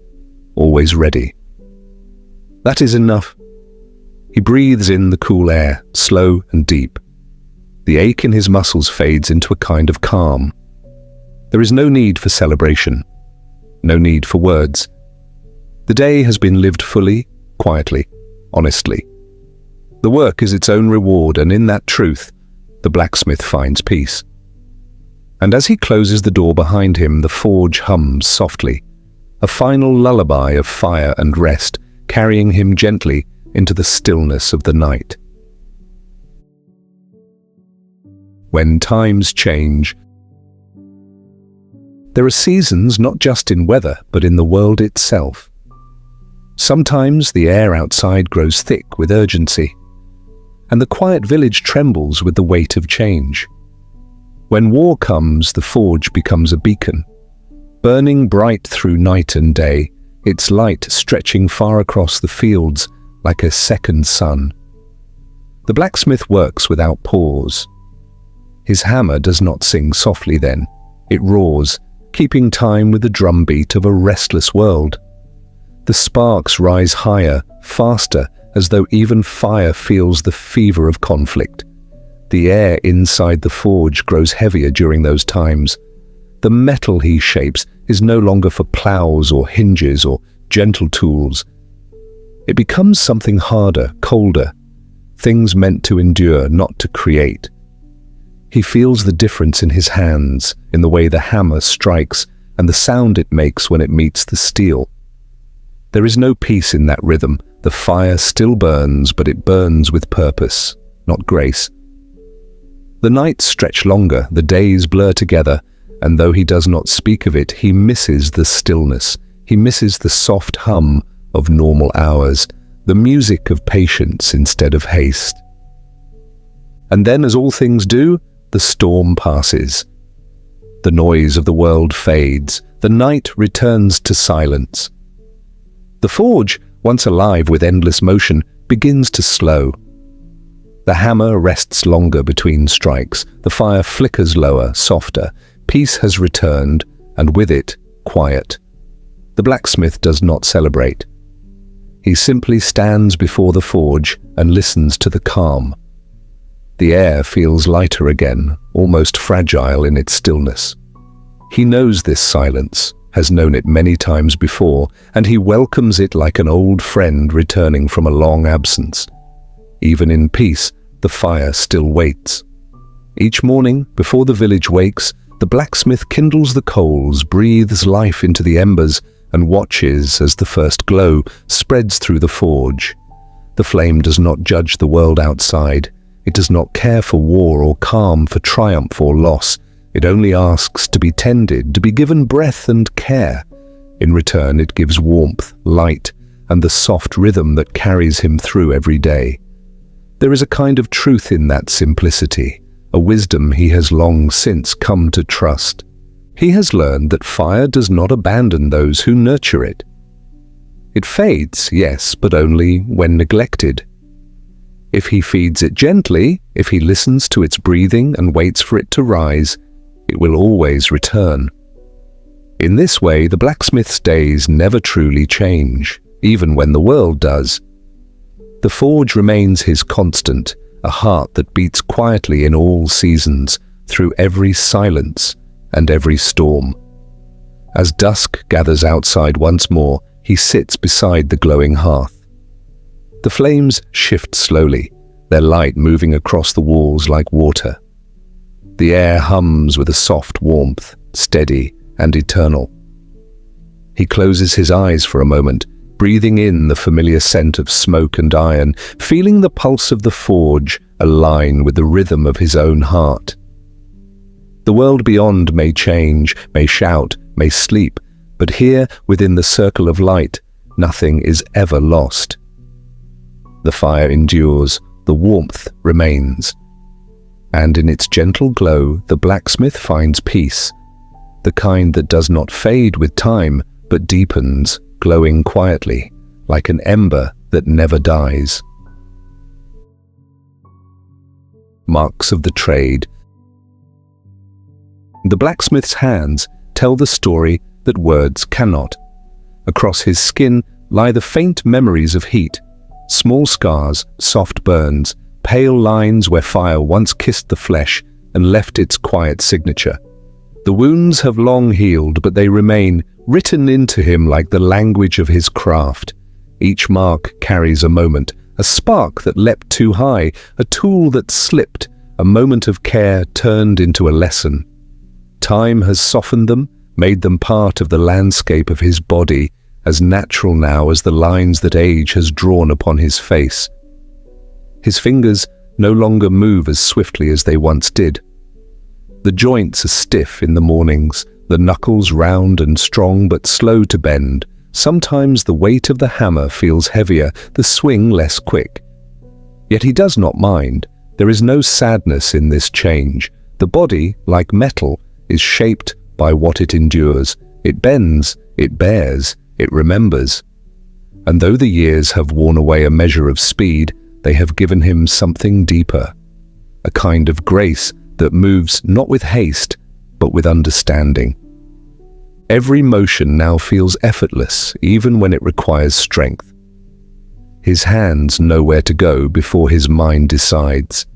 always ready. That is enough. He breathes in the cool air, slow and deep. The ache in his muscles fades into a kind of calm. There is no need for celebration, no need for words. The day has been lived fully, quietly, honestly. The work is its own reward, and in that truth, the blacksmith finds peace. And as he closes the door behind him, the forge hums softly, a final lullaby of fire and rest, carrying him gently into the stillness of the night. When times change, there are seasons not just in weather, but in the world itself. Sometimes the air outside grows thick with urgency, and the quiet village trembles with the weight of change. When war comes, the forge becomes a beacon, burning bright through night and day, its light stretching far across the fields like a second sun. The blacksmith works without pause. His hammer does not sing softly then. It roars, keeping time with the drumbeat of a restless world. The sparks rise higher, faster, as though even fire feels the fever of conflict. The air inside the forge grows heavier during those times. The metal he shapes is no longer for plows or hinges or gentle tools. It becomes something harder, colder, things meant to endure, not to create. He feels the difference in his hands, in the way the hammer strikes and the sound it makes when it meets the steel. There is no peace in that rhythm. The fire still burns, but it burns with purpose, not grace. The nights stretch longer, the days blur together, and though he does not speak of it, he misses the stillness. He misses the soft hum of normal hours, the music of patience instead of haste. And then, as all things do, the storm passes. The noise of the world fades. The night returns to silence. The forge, once alive with endless motion, begins to slow. The hammer rests longer between strikes. The fire flickers lower, softer. Peace has returned, and with it, quiet. The blacksmith does not celebrate. He simply stands before the forge and listens to the calm. The air feels lighter again, almost fragile in its stillness. He knows this silence, has known it many times before, and he welcomes it like an old friend returning from a long absence. Even in peace, the fire still waits. Each morning, before the village wakes, the blacksmith kindles the coals, breathes life into the embers, and watches as the first glow spreads through the forge. The flame does not judge the world outside. It does not care for war or calm, for triumph or loss. It only asks to be tended, to be given breath and care. In return, it gives warmth, light, and the soft rhythm that carries him through every day. There is a kind of truth in that simplicity, a wisdom he has long since come to trust. He has learned that fire does not abandon those who nurture it. It fades, yes, but only when neglected. If he feeds it gently, if he listens to its breathing and waits for it to rise, it will always return. In this way, the blacksmith's days never truly change, even when the world does. The forge remains his constant, a heart that beats quietly in all seasons, through every silence and every storm. As dusk gathers outside once more, he sits beside the glowing hearth. The flames shift slowly, their light moving across the walls like water. The air hums with a soft warmth, steady and eternal. He closes his eyes for a moment, breathing in the familiar scent of smoke and iron, feeling the pulse of the forge align with the rhythm of his own heart. The world beyond may change, may shout, may sleep, but here, within the circle of light, nothing is ever lost. The fire endures, the warmth remains. And in its gentle glow, the blacksmith finds peace, the kind that does not fade with time, but deepens, glowing quietly, like an ember that never dies. Marks of the trade. The blacksmith's hands tell the story that words cannot. Across his skin lie the faint memories of heat, small scars, soft burns, pale lines where fire once kissed the flesh and left its quiet signature. The wounds have long healed, but they remain, written into him like the language of his craft. Each mark carries a moment, a spark that leapt too high, a tool that slipped, a moment of care turned into a lesson. Time has softened them, made them part of the landscape of his body, as natural now as the lines that age has drawn upon his face. His fingers no longer move as swiftly as they once did. The joints are stiff in the mornings, the knuckles round and strong but slow to bend. Sometimes the weight of the hammer feels heavier, the swing less quick. Yet he does not mind. There is no sadness in this change. The body, like metal, is shaped by what it endures. It bends, it bears, it remembers. And though the years have worn away a measure of speed, they have given him something deeper, a kind of grace that moves not with haste, but with understanding. Every motion now feels effortless, even when it requires strength. His hands know where to go before his mind decides.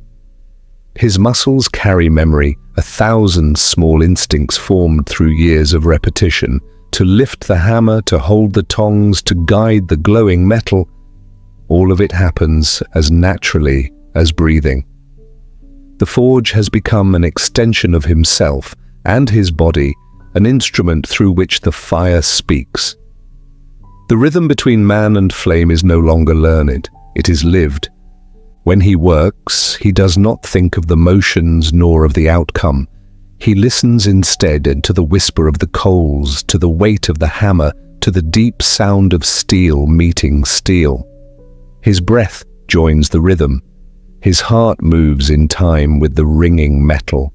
His muscles carry memory, 1,000 small instincts formed through years of repetition, to lift the hammer, to hold the tongs, to guide the glowing metal. All of it happens as naturally as breathing. The forge has become an extension of himself and his body, an instrument through which the fire speaks. The rhythm between man and flame is no longer learned, it is lived. When he works, he does not think of the motions nor of the outcome. He listens instead to the whisper of the coals, to the weight of the hammer, to the deep sound of steel meeting steel. His breath joins the rhythm. His heart moves in time with the ringing metal.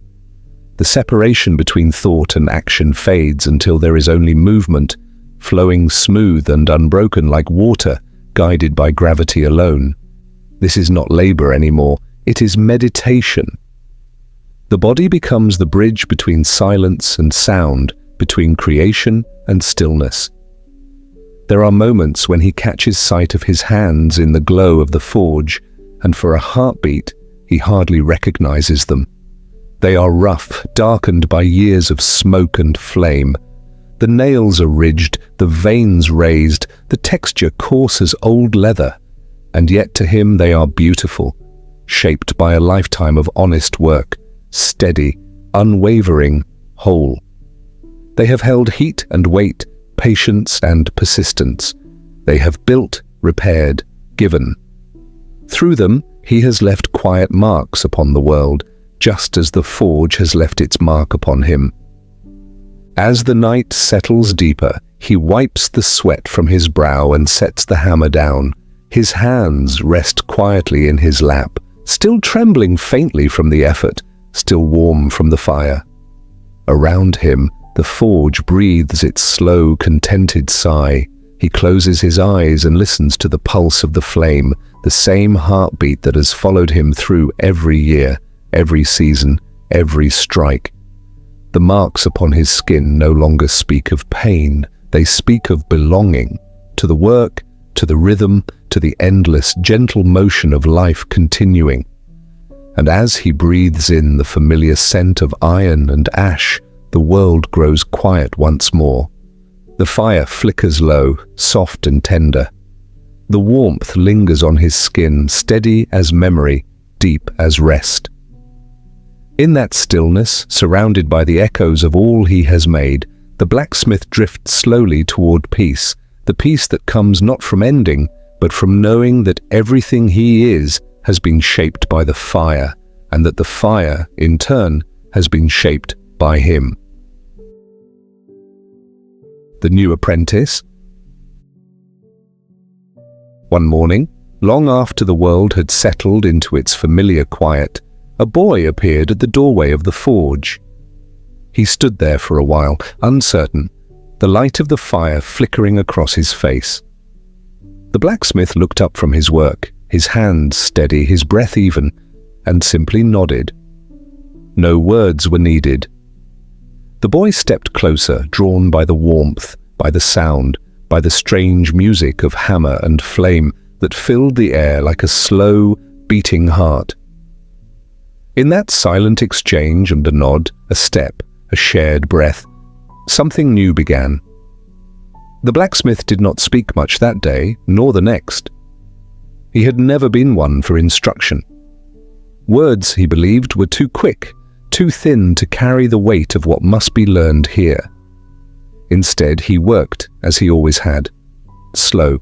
The separation between thought and action fades until there is only movement, flowing smooth and unbroken like water, guided by gravity alone. This is not labor anymore, it is meditation. The body becomes the bridge between silence and sound, between creation and stillness. There are moments when he catches sight of his hands in the glow of the forge, and for a heartbeat, he hardly recognizes them. They are rough, darkened by years of smoke and flame. The nails are ridged, the veins raised, the texture coarse as old leather, and yet to him they are beautiful, shaped by a lifetime of honest work, steady, unwavering, whole. They have held heat and weight, patience and persistence. They have built, repaired, given. Through them, he has left quiet marks upon the world, just as the forge has left its mark upon him. As the night settles deeper, he wipes the sweat from his brow and sets the hammer down. His hands rest quietly in his lap, still trembling faintly from the effort, still warm from the fire. Around him, the forge breathes its slow, contented sigh. He closes his eyes and listens to the pulse of the flame, the same heartbeat that has followed him through every year, every season, every strike. The marks upon his skin no longer speak of pain, they speak of belonging, to the work, to the rhythm, to the endless, gentle motion of life continuing. And as he breathes in the familiar scent of iron and ash, the world grows quiet once more. The fire flickers low, soft and tender. The warmth lingers on his skin, steady as memory, deep as rest. In that stillness, surrounded by the echoes of all he has made, the blacksmith drifts slowly toward peace, the peace that comes not from ending, but from knowing that everything he is has been shaped by the fire, and that the fire, in turn, has been shaped by him. The new apprentice. One morning, long after the world had settled into its familiar quiet, a boy appeared at the doorway of the forge. He stood there for a while, uncertain, the light of the fire flickering across his face. The blacksmith looked up from his work, his hands steady, his breath even, and simply nodded. No words were needed. The boy stepped closer, drawn by the warmth, by the sound, by the strange music of hammer and flame that filled the air like a slow, beating heart. In that silent exchange and a nod, a step, a shared breath, something new began. The blacksmith did not speak much that day, nor the next. He had never been one for instruction. Words, he believed, were too quick, too thin to carry the weight of what must be learned here. Instead, he worked as he always had, slow,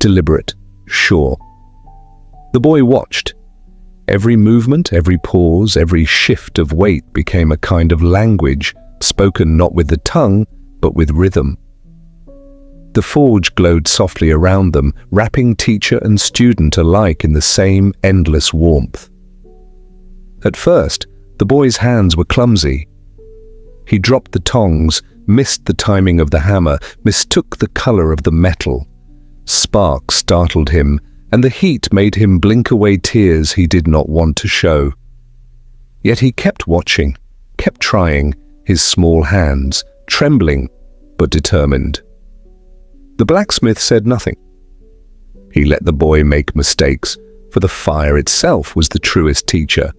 deliberate, sure. The boy watched. Every movement, every pause, every shift of weight became a kind of language, spoken not with the tongue, but with rhythm. The forge glowed softly around them, wrapping teacher and student alike in the same endless warmth. At first, the boy's hands were clumsy. He dropped the tongs, missed the timing of the hammer, mistook the color of the metal. Sparks startled him, and the heat made him blink away tears he did not want to show. Yet he kept watching, kept trying, his small hands trembling but determined. The blacksmith said nothing. He let the boy make mistakes, for the fire itself was the truest teacher.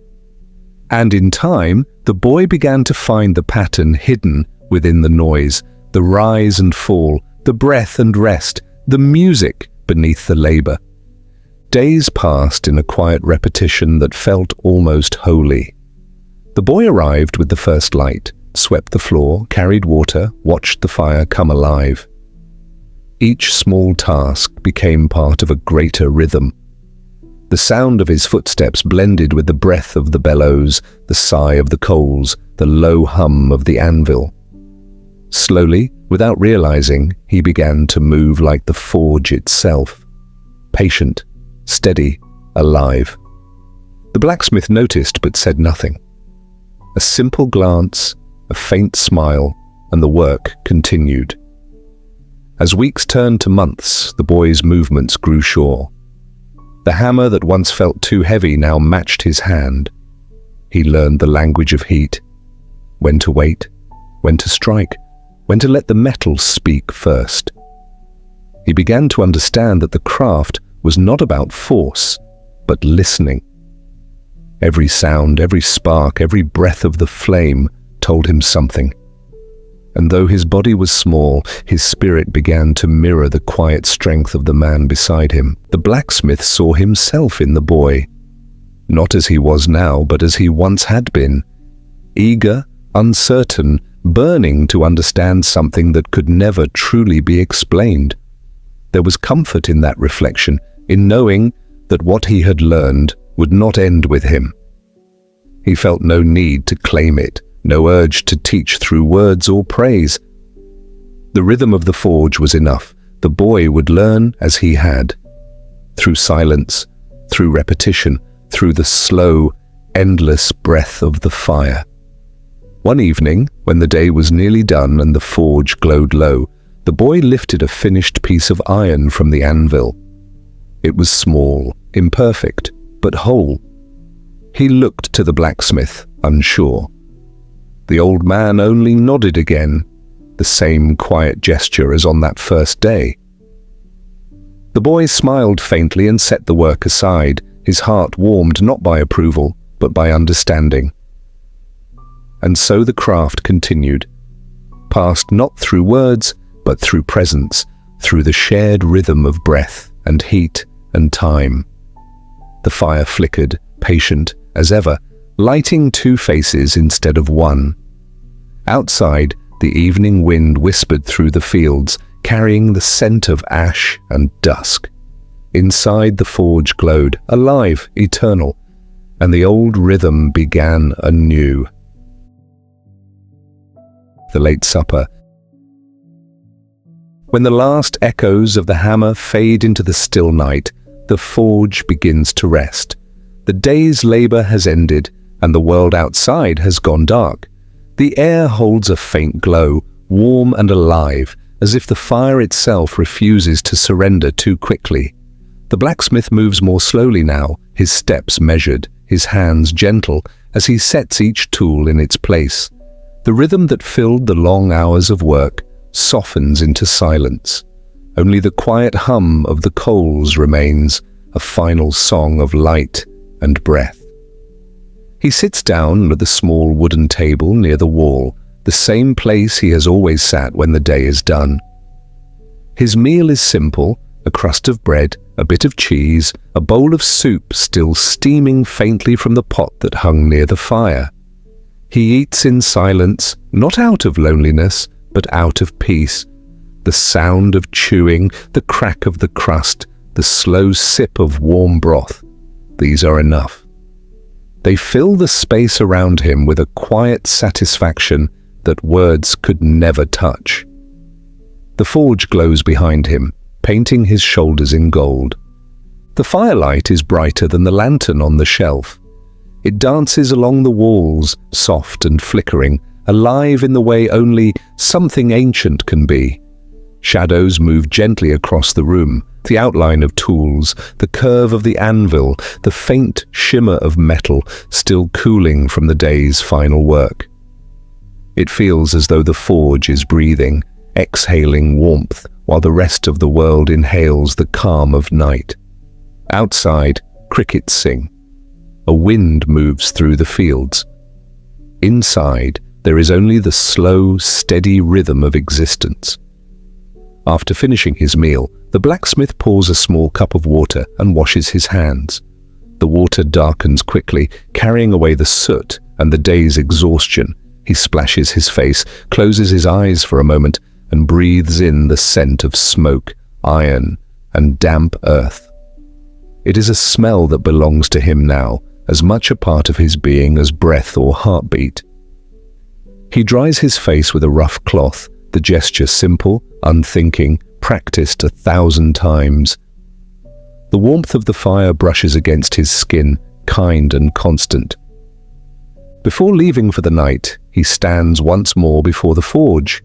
And in time, the boy began to find the pattern hidden within the noise, the rise and fall, the breath and rest, the music beneath the labor. Days passed in a quiet repetition that felt almost holy. The boy arrived with the first light, swept the floor, carried water, watched the fire come alive. Each small task became part of a greater rhythm. The sound of his footsteps blended with the breath of the bellows, the sigh of the coals, the low hum of the anvil. Slowly, without realizing, he began to move like the forge itself. Patient, steady, alive. The blacksmith noticed but said nothing. A simple glance, a faint smile, and the work continued. As weeks turned to months, the boy's movements grew sure. The hammer that once felt too heavy now matched his hand. He learned the language of heat, when to wait, when to strike, when to let the metal speak first. He began to understand that the craft was not about force, but listening. Every sound, every spark, every breath of the flame told him something. And though his body was small, his spirit began to mirror the quiet strength of the man beside him. The blacksmith saw himself in the boy, not as he was now, but as he once had been, eager, uncertain, burning to understand something that could never truly be explained. There was comfort in that reflection, in knowing that what he had learned would not end with him. He felt no need to claim it, no urge to teach through words or praise. The rhythm of the forge was enough. The boy would learn as he had, through silence, through repetition, through the slow, endless breath of the fire. One evening, when the day was nearly done and the forge glowed low, the boy lifted a finished piece of iron from the anvil. It was small, imperfect, but whole. He looked to the blacksmith, unsure. The old man only nodded again, the same quiet gesture as on that first day. The boy smiled faintly and set the work aside, his heart warmed not by approval, but by understanding. And so the craft continued, passed not through words, but through presence, through the shared rhythm of breath and heat and time. The fire flickered, patient as ever, lighting two faces instead of one. Outside, the evening wind whispered through the fields, carrying the scent of ash and dusk. Inside, the forge glowed, alive, eternal, and the old rhythm began anew. The late supper. When the last echoes of the hammer fade into the still night, the forge begins to rest. The day's labor has ended, and the world outside has gone dark. The air holds a faint glow, warm and alive, as if the fire itself refuses to surrender too quickly. The blacksmith moves more slowly now, his steps measured, his hands gentle, as he sets each tool in its place. The rhythm that filled the long hours of work softens into silence. Only the quiet hum of the coals remains, a final song of light and breath. He sits down at the small wooden table near the wall, the same place he has always sat when the day is done. His meal is simple, a crust of bread, a bit of cheese, a bowl of soup still steaming faintly from the pot that hung near the fire. He eats in silence, not out of loneliness, but out of peace. The sound of chewing, the crack of the crust, the slow sip of warm broth, these are enough. They fill the space around him with a quiet satisfaction that words could never touch. The forge glows behind him, painting his shoulders in gold. The firelight is brighter than the lantern on the shelf. It dances along the walls, soft and flickering, alive in the way only something ancient can be. Shadows move gently across the room, the outline of tools, the curve of the anvil, the faint shimmer of metal still cooling from the day's final work. It feels as though the forge is breathing, exhaling warmth, while the rest of the world inhales the calm of night. Outside, crickets sing. A wind moves through the fields. Inside, there is only the slow, steady rhythm of existence. After finishing his meal, the blacksmith pours a small cup of water and washes his hands. The water darkens quickly, carrying away the soot and the day's exhaustion. He splashes his face, closes his eyes for a moment, and breathes in the scent of smoke, iron, and damp earth. It is a smell that belongs to him now, as much a part of his being as breath or heartbeat. He dries his face with a rough cloth, the gesture simple, unthinking, practiced 1,000 times. The warmth of the fire brushes against his skin, kind and constant. Before leaving for the night, he stands once more before the forge.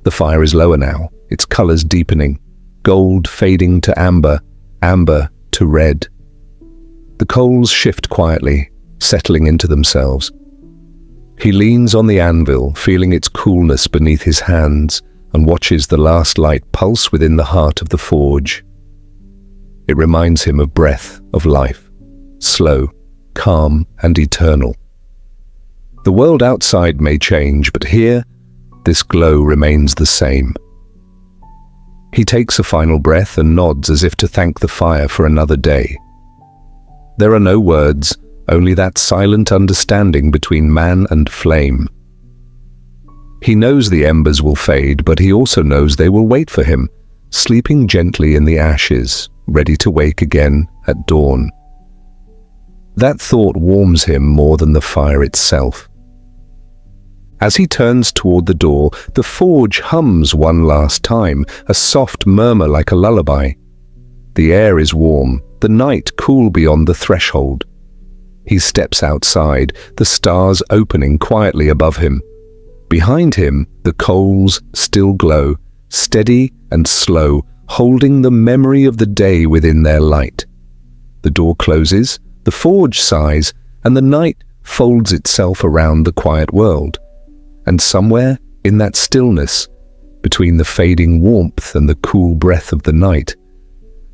The fire is lower now, its colors deepening, gold fading to amber, amber to red. The coals shift quietly, settling into themselves. He leans on the anvil, feeling its coolness beneath his hands, and watches the last light pulse within the heart of the forge. It reminds him of breath, of life, slow, calm, and eternal. The world outside may change, but here, this glow remains the same. He takes a final breath and nods as if to thank the fire for another day. There are no words, only that silent understanding between man and flame. He knows the embers will fade, but he also knows they will wait for him, sleeping gently in the ashes, ready to wake again at dawn. That thought warms him more than the fire itself. As he turns toward the door, the forge hums one last time, a soft murmur like a lullaby. The air is warm, the night cool beyond the threshold. He steps outside, the stars opening quietly above him. Behind him, the coals still glow, steady and slow, holding the memory of the day within their light. The door closes, the forge sighs, and the night folds itself around the quiet world. And somewhere in that stillness, between the fading warmth and the cool breath of the night,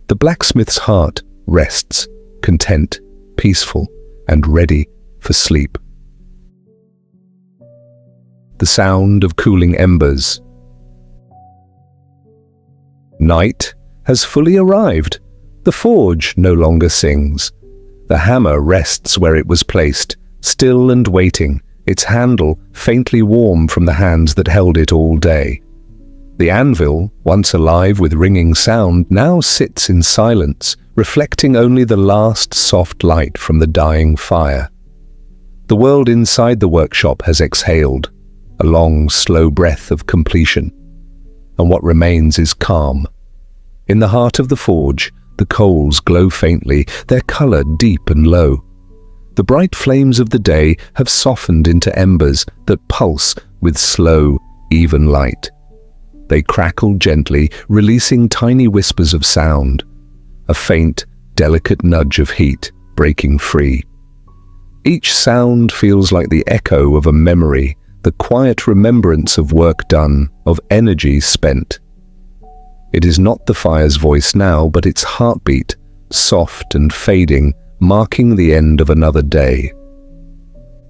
the blacksmith's heart rests, content, peaceful, and ready for sleep. The sound of cooling embers. Night has fully arrived. The forge no longer sings. The hammer rests where it was placed, still and waiting, its handle faintly warm from the hands that held it all day. The anvil, once alive with ringing sound, now sits in silence, reflecting only the last soft light from the dying fire. The world inside the workshop has exhaled, a long, slow breath of completion, and what remains is calm. In the heart of the forge, the coals glow faintly, their color deep and low. The bright flames of the day have softened into embers that pulse with slow, even light. They crackle gently, releasing tiny whispers of sound, a faint, delicate nudge of heat breaking free. Each sound feels like the echo of a memory, the quiet remembrance of work done, of energy spent. It is not the fire's voice now, but its heartbeat, soft and fading, marking the end of another day.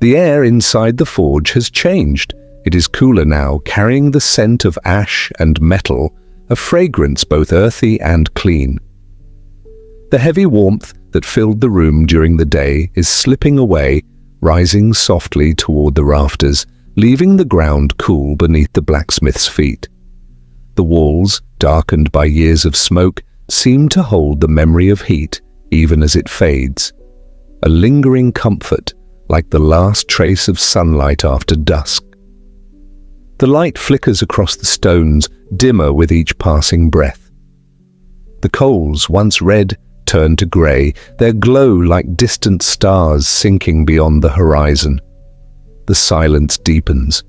The air inside the forge has changed. It is cooler now, carrying the scent of ash and metal, a fragrance both earthy and clean. The heavy warmth that filled the room during the day is slipping away, rising softly toward the rafters, leaving the ground cool beneath the blacksmith's feet. The walls, darkened by years of smoke, seem to hold the memory of heat, even as it fades. A lingering comfort, like the last trace of sunlight after dusk. The light flickers across the stones, dimmer with each passing breath. The coals, once red, turn to grey, their glow like distant stars sinking beyond the horizon. The silence deepens.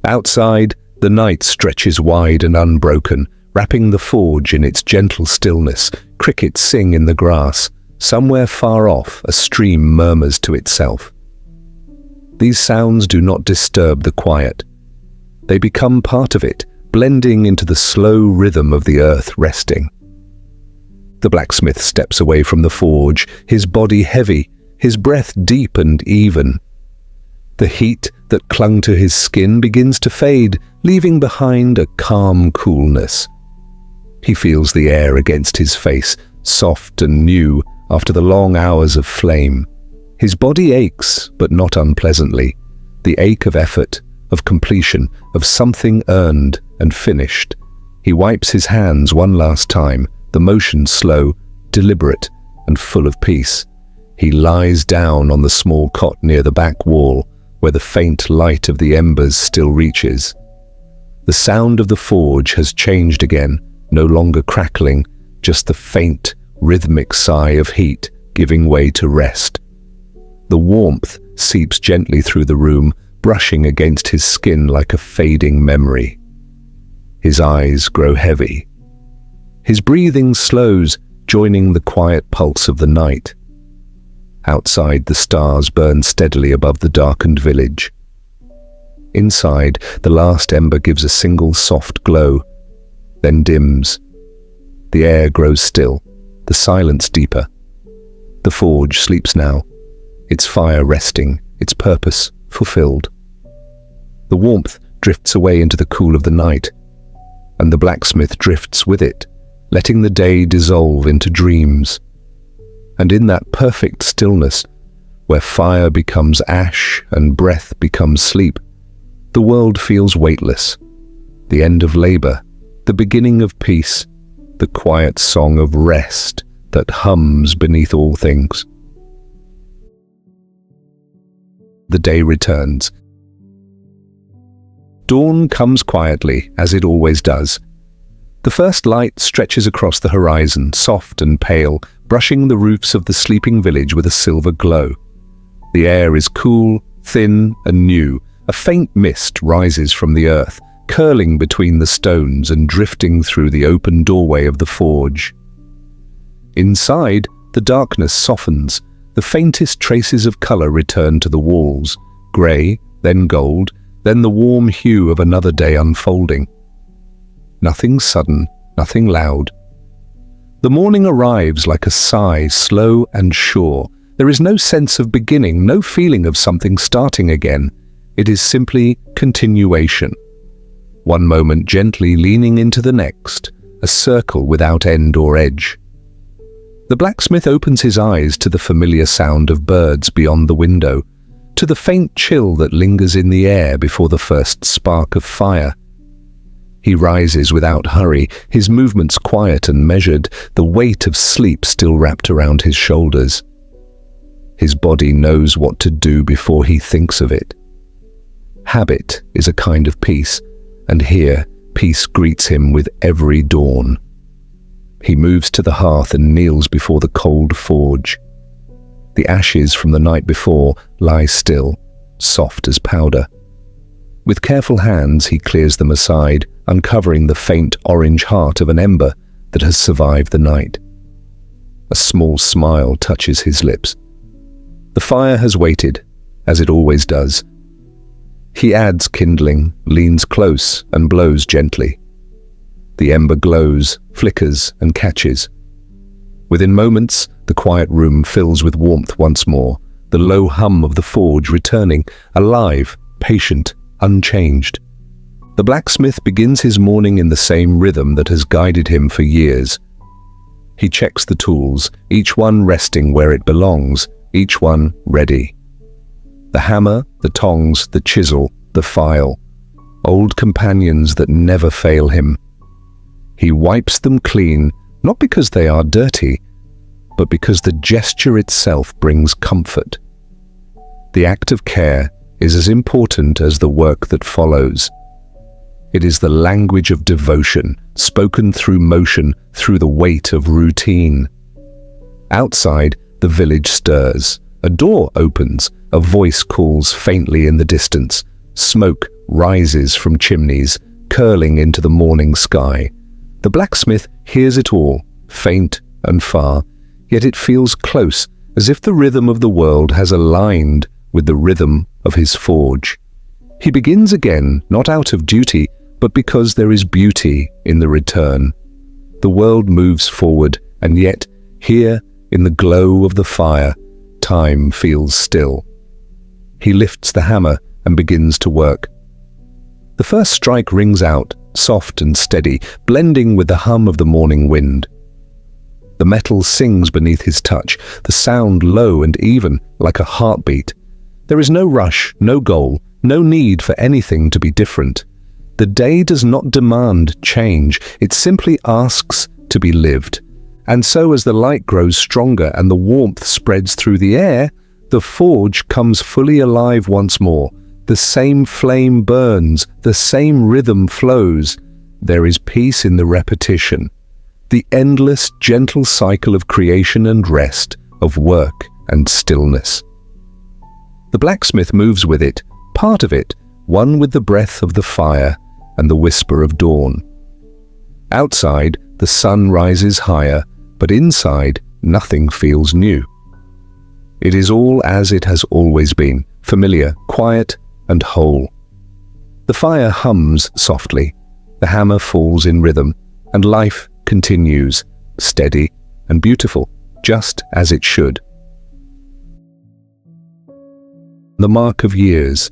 Outside, The night stretches wide and unbroken, wrapping the forge in its gentle stillness. Crickets sing in the grass. Somewhere far off, a stream murmurs to itself. These sounds do not disturb the quiet. They become part of it, blending into the slow rhythm of the earth resting. The blacksmith steps away from the forge, his body heavy, his breath deep and even. The heat that clung to his skin begins to fade, leaving behind a calm coolness. He feels the air against his face, soft and new after the long hours of flame. His body aches, but not unpleasantly. The ache of effort, of completion, of something earned and finished. He wipes his hands one last time, the motion slow, deliberate, and full of peace. He lies down on the small cot near the back wall, where the faint light of the embers still reaches. The sound of the forge has changed again, no longer crackling, just the faint, rhythmic sigh of heat giving way to rest. The warmth seeps gently through the room, brushing against his skin like a fading memory. His eyes grow heavy. His breathing slows, joining the quiet pulse of the night. Outside, the stars burn steadily above the darkened village. Inside, the last ember gives a single soft glow, then dims. The air grows still, the silence deeper. The forge sleeps now, its fire resting, its purpose fulfilled. The warmth drifts away into the cool of the night, and the blacksmith drifts with it, letting the day dissolve into dreams. And in that perfect stillness, where fire becomes ash and breath becomes sleep, the world feels weightless. The end of labor, the beginning of peace, the quiet song of rest that hums beneath all things. The day returns. Dawn comes quietly, as it always does. The first light stretches across the horizon, soft and pale, brushing the roofs of the sleeping village with a silver glow. The air is cool, thin, and new. A faint mist rises from the earth, curling between the stones and drifting through the open doorway of the forge. Inside, the darkness softens. The faintest traces of color return to the walls, grey, then gold, then the warm hue of another day unfolding. Nothing sudden, nothing loud. The morning arrives like a sigh, slow and sure. There is no sense of beginning, no feeling of something starting again. It is simply continuation. One moment gently leaning into the next, a circle without end or edge. The blacksmith opens his eyes to the familiar sound of birds beyond the window, to the faint chill that lingers in the air before the first spark of fire. He rises without hurry, his movements quiet and measured, the weight of sleep still wrapped around his shoulders. His body knows what to do before he thinks of it. Habit is a kind of peace, and here peace greets him with every dawn. He moves to the hearth and kneels before the cold forge. The ashes from the night before lie still, soft as powder. With careful hands he clears them aside, uncovering the faint orange heart of an ember that has survived the night. A small smile touches his lips. The fire has waited, as it always does. He adds kindling, leans close, and blows gently. The ember glows, flickers, and catches. Within moments, the quiet room fills with warmth once more, the low hum of the forge returning, alive, patient, unchanged. The blacksmith begins his morning in the same rhythm that has guided him for years. He checks the tools, each one resting where it belongs, each one ready. The hammer, the tongs, the chisel, the file, old companions that never fail him. He wipes them clean, not because they are dirty, but because the gesture itself brings comfort. The act of care is as important as the work that follows. It is the language of devotion, spoken through motion, through the weight of routine. Outside, the village stirs. A door opens, a voice calls faintly in the distance. Smoke rises from chimneys, curling into the morning sky. The blacksmith hears it all, faint and far, yet it feels close, as if the rhythm of the world has aligned with the rhythm of his forge. He begins again, not out of duty, but because there is beauty in the return. The world moves forward, and yet, here, in the glow of the fire, time feels still. He lifts the hammer and begins to work. The first strike rings out, soft and steady, blending with the hum of the morning wind. The metal sings beneath his touch, the sound low and even, like a heartbeat. There is no rush, no goal, no need for anything to be different. The day does not demand change, it simply asks to be lived. And so as the light grows stronger and the warmth spreads through the air, the forge comes fully alive once more. The same flame burns, the same rhythm flows. There is peace in the repetition. The endless, gentle cycle of creation and rest, of work and stillness. The blacksmith moves with it, part of it, one with the breath of the fire and the whisper of dawn. Outside, the sun rises higher, but inside, nothing feels new. It is all as it has always been, familiar, quiet, and whole. The fire hums softly, the hammer falls in rhythm, and life continues, steady and beautiful, just as it should. The mark of years.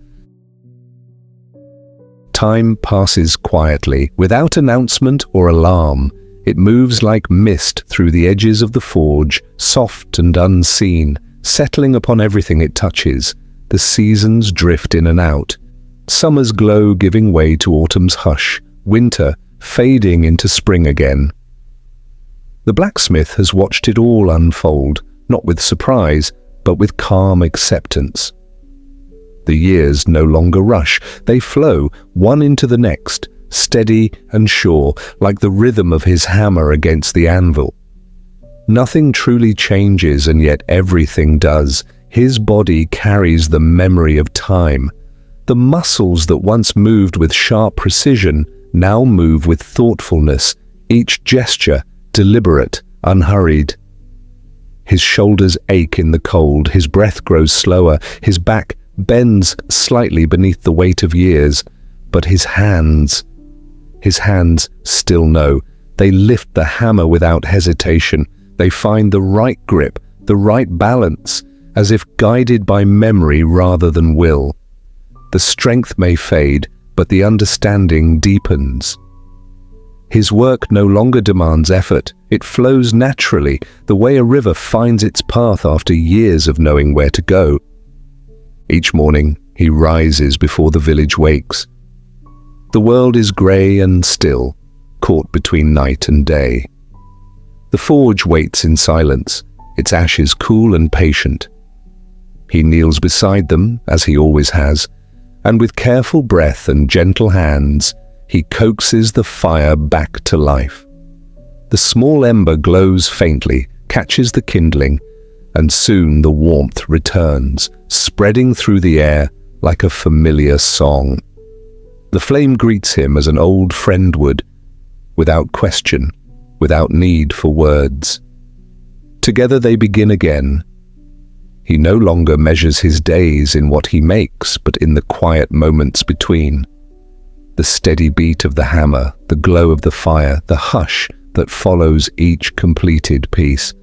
Time passes quietly, without announcement or alarm. It moves like mist through the edges of the forge, soft and unseen, settling upon everything it touches. The seasons drift in and out. Summer's glow giving way to autumn's hush, winter fading into spring again. The blacksmith has watched it all unfold, not with surprise, but with calm acceptance. The years no longer rush, they flow, one into the next, steady and sure, like the rhythm of his hammer against the anvil. Nothing truly changes, and yet everything does. His body carries the memory of time. The muscles that once moved with sharp precision now move with thoughtfulness, each gesture deliberate, unhurried. His shoulders ache in the cold, his breath grows slower, his back bends slightly beneath the weight of years, but his hands still know. They lift the hammer without hesitation. They find the right grip, the right balance, as if guided by memory rather than will. The strength may fade, but the understanding deepens. His work no longer demands effort. It flows naturally, the way a river finds its path after years of knowing where to go. Each morning, he rises before the village wakes. The world is grey and still, caught between night and day. The forge waits in silence, its ashes cool and patient. He kneels beside them, as he always has, and with careful breath and gentle hands, he coaxes the fire back to life. The small ember glows faintly, catches the kindling, and soon the warmth returns, spreading through the air like a familiar song. The flame greets him as an old friend would, without question, without need for words. Together they begin again. He no longer measures his days in what he makes, but in the quiet moments between. The steady beat of the hammer, the glow of the fire, the hush that follows each completed piece.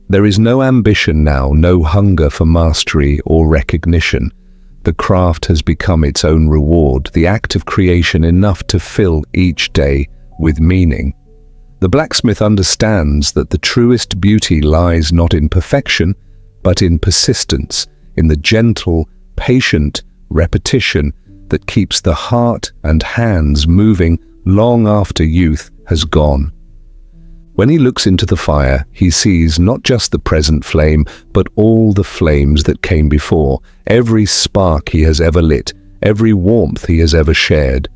There is no ambition now, no hunger for mastery or recognition. The craft has become its own reward, the act of creation enough to fill each day with meaning. The blacksmith understands that the truest beauty lies not in perfection, but in persistence, in the gentle, patient repetition that keeps the heart and hands moving long after youth has gone. When he looks into the fire, he sees not just the present flame, but all the flames that came before, every spark he has ever lit, every warmth he has ever shared.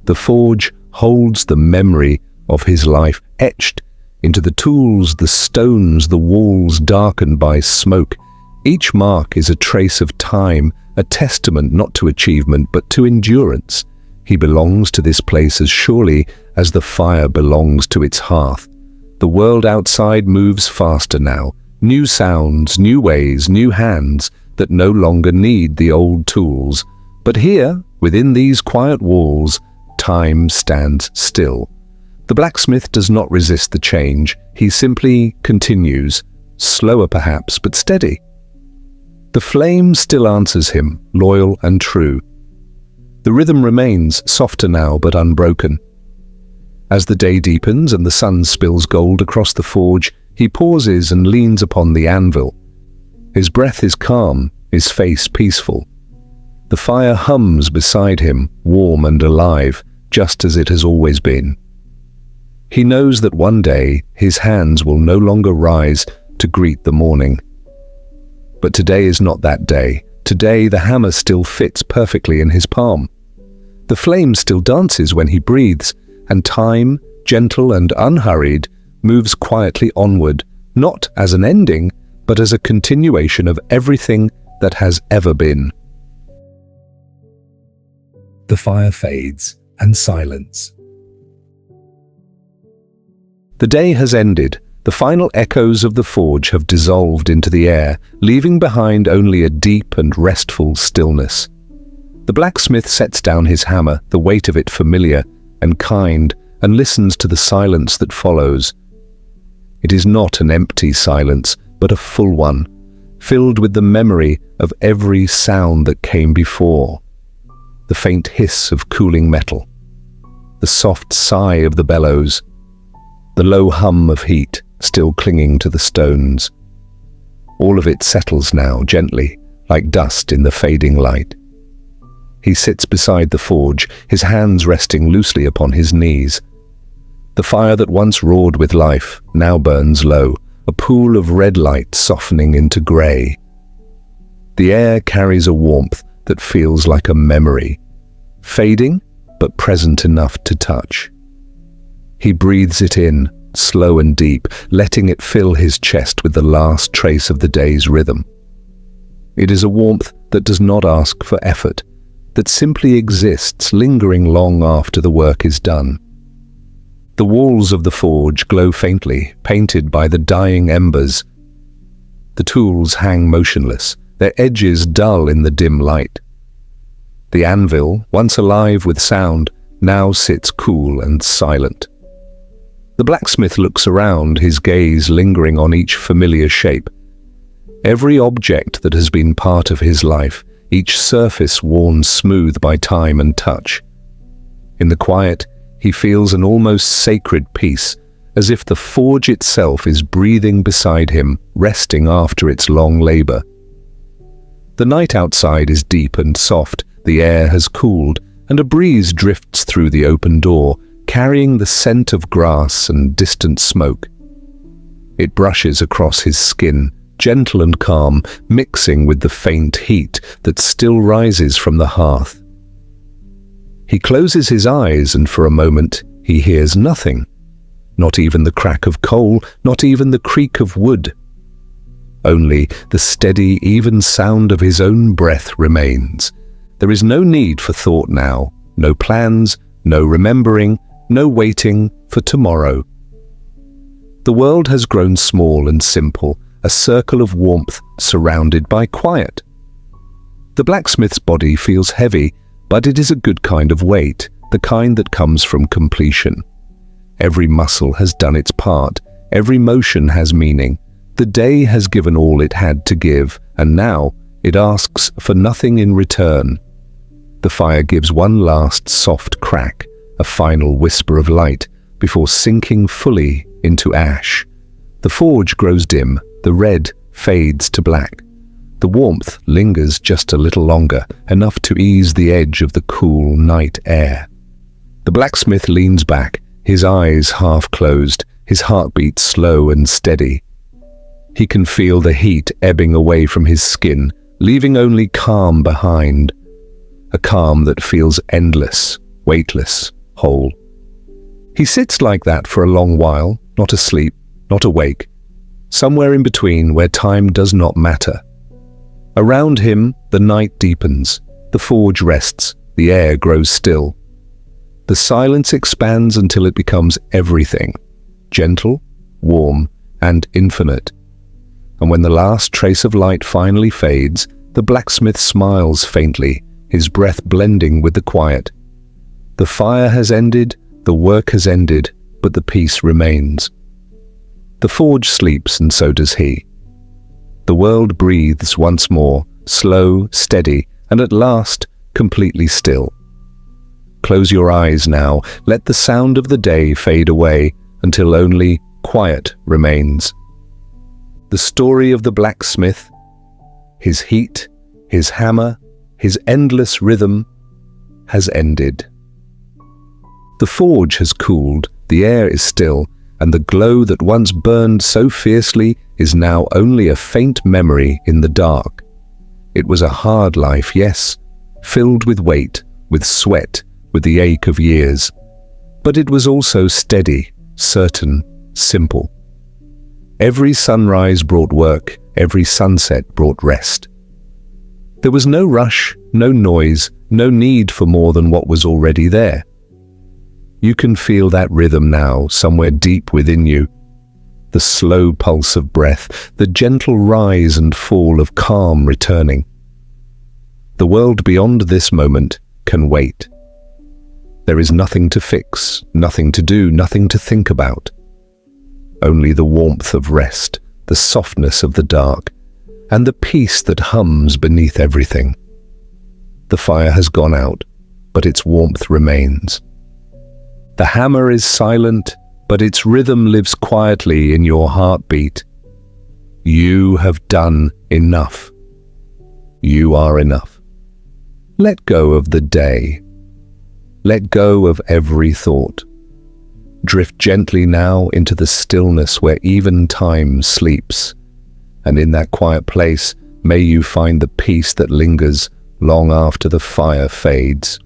The forge holds the memory of his life etched into the tools, the stones, the walls darkened by smoke. Each mark is a trace of time, a testament not to achievement but to endurance. He belongs to this place as surely as the fire belongs to its hearth. The world outside moves faster now. New sounds, new ways, new hands that no longer need the old tools. But here, within these quiet walls, time stands still. The blacksmith does not resist the change. He simply continues, slower perhaps, but steady. The flame still answers him, loyal and true. The rhythm remains, softer now but unbroken. As the day deepens and the sun spills gold across the forge, he pauses and leans upon the anvil. His breath is calm, his face peaceful. The fire hums beside him, warm and alive, just as it has always been. He knows that one day his hands will no longer rise to greet the morning. But today is not that day. Today the hammer still fits perfectly in his palm. The flame still dances when he breathes, and time, gentle and unhurried, moves quietly onward, not as an ending, but as a continuation of everything that has ever been. The fire fades, and silence. The day has ended. The final echoes of the forge have dissolved into the air, leaving behind only a deep and restful stillness. The blacksmith sets down his hammer, the weight of it familiar and kind, and listens to the silence that follows. It is not an empty silence, but a full one, filled with the memory of every sound that came before. The faint hiss of cooling metal, the soft sigh of the bellows, the low hum of heat still clinging to the stones. All of it settles now, gently, like dust in the fading light. He sits beside the forge, his hands resting loosely upon his knees. The fire that once roared with life now burns low, a pool of red light softening into grey. The air carries a warmth that feels like a memory, fading but present enough to touch. He breathes it in, slow and deep, letting it fill his chest with the last trace of the day's rhythm. It is a warmth that does not ask for effort, that simply exists, lingering long after the work is done. The walls of the forge glow faintly, painted by the dying embers. The tools hang motionless, their edges dull in the dim light. The anvil, once alive with sound, now sits cool and silent. The blacksmith looks around, his gaze lingering on each familiar shape. Every object that has been part of his life, each surface worn smooth by time and touch. In the quiet, he feels an almost sacred peace, as if the forge itself is breathing beside him, resting after its long labor. The night outside is deep and soft, the air has cooled, and a breeze drifts through the open door, carrying the scent of grass and distant smoke. It brushes across his skin, gentle and calm, mixing with the faint heat that still rises from the hearth. He closes his eyes, and for a moment he hears nothing. Not even the crack of coal, not even the creak of wood. Only the steady, even sound of his own breath remains. There is no need for thought now, no plans, no remembering, no waiting for tomorrow. The world has grown small and simple, a circle of warmth surrounded by quiet. The blacksmith's body feels heavy, but it is a good kind of weight, the kind that comes from completion. Every muscle has done its part, every motion has meaning. The day has given all it had to give, and now it asks for nothing in return. The fire gives one last soft crack, a final whisper of light, before sinking fully into ash. The forge grows dim, the red fades to black. The warmth lingers just a little longer, enough to ease the edge of the cool night air. The blacksmith leans back, his eyes half closed, his heartbeat slow and steady. He can feel the heat ebbing away from his skin, leaving only calm behind. A calm that feels endless, weightless, whole. He sits like that for a long while, not asleep, not awake, somewhere in between where time does not matter. Around him, the night deepens, the forge rests, the air grows still. The silence expands until it becomes everything, gentle, warm, and infinite. And when the last trace of light finally fades, the blacksmith smiles faintly, his breath blending with the quiet. The fire has ended, the work has ended, but the peace remains. The forge sleeps, and so does he. The world breathes once more, slow, steady, and at last, completely still. Close your eyes now, let the sound of the day fade away until only quiet remains. The story of the blacksmith, his heat, his hammer, his endless rhythm, has ended. The forge has cooled, the air is still, and the glow that once burned so fiercely is now only a faint memory in the dark. It was a hard life, yes, filled with weight, with sweat, with the ache of years. But it was also steady, certain, simple. Every sunrise brought work, every sunset brought rest. There was no rush, no noise, no need for more than what was already there. You can feel that rhythm now, somewhere deep within you. The slow pulse of breath, the gentle rise and fall of calm returning. The world beyond this moment can wait. There is nothing to fix, nothing to do, nothing to think about. Only the warmth of rest, the softness of the dark, and the peace that hums beneath everything. The fire has gone out, but its warmth remains. The hammer is silent, but its rhythm lives quietly in your heartbeat. You have done enough. You are enough. Let go of the day. Let go of every thought. Drift gently now into the stillness where even time sleeps. And in that quiet place, may you find the peace that lingers long after the fire fades.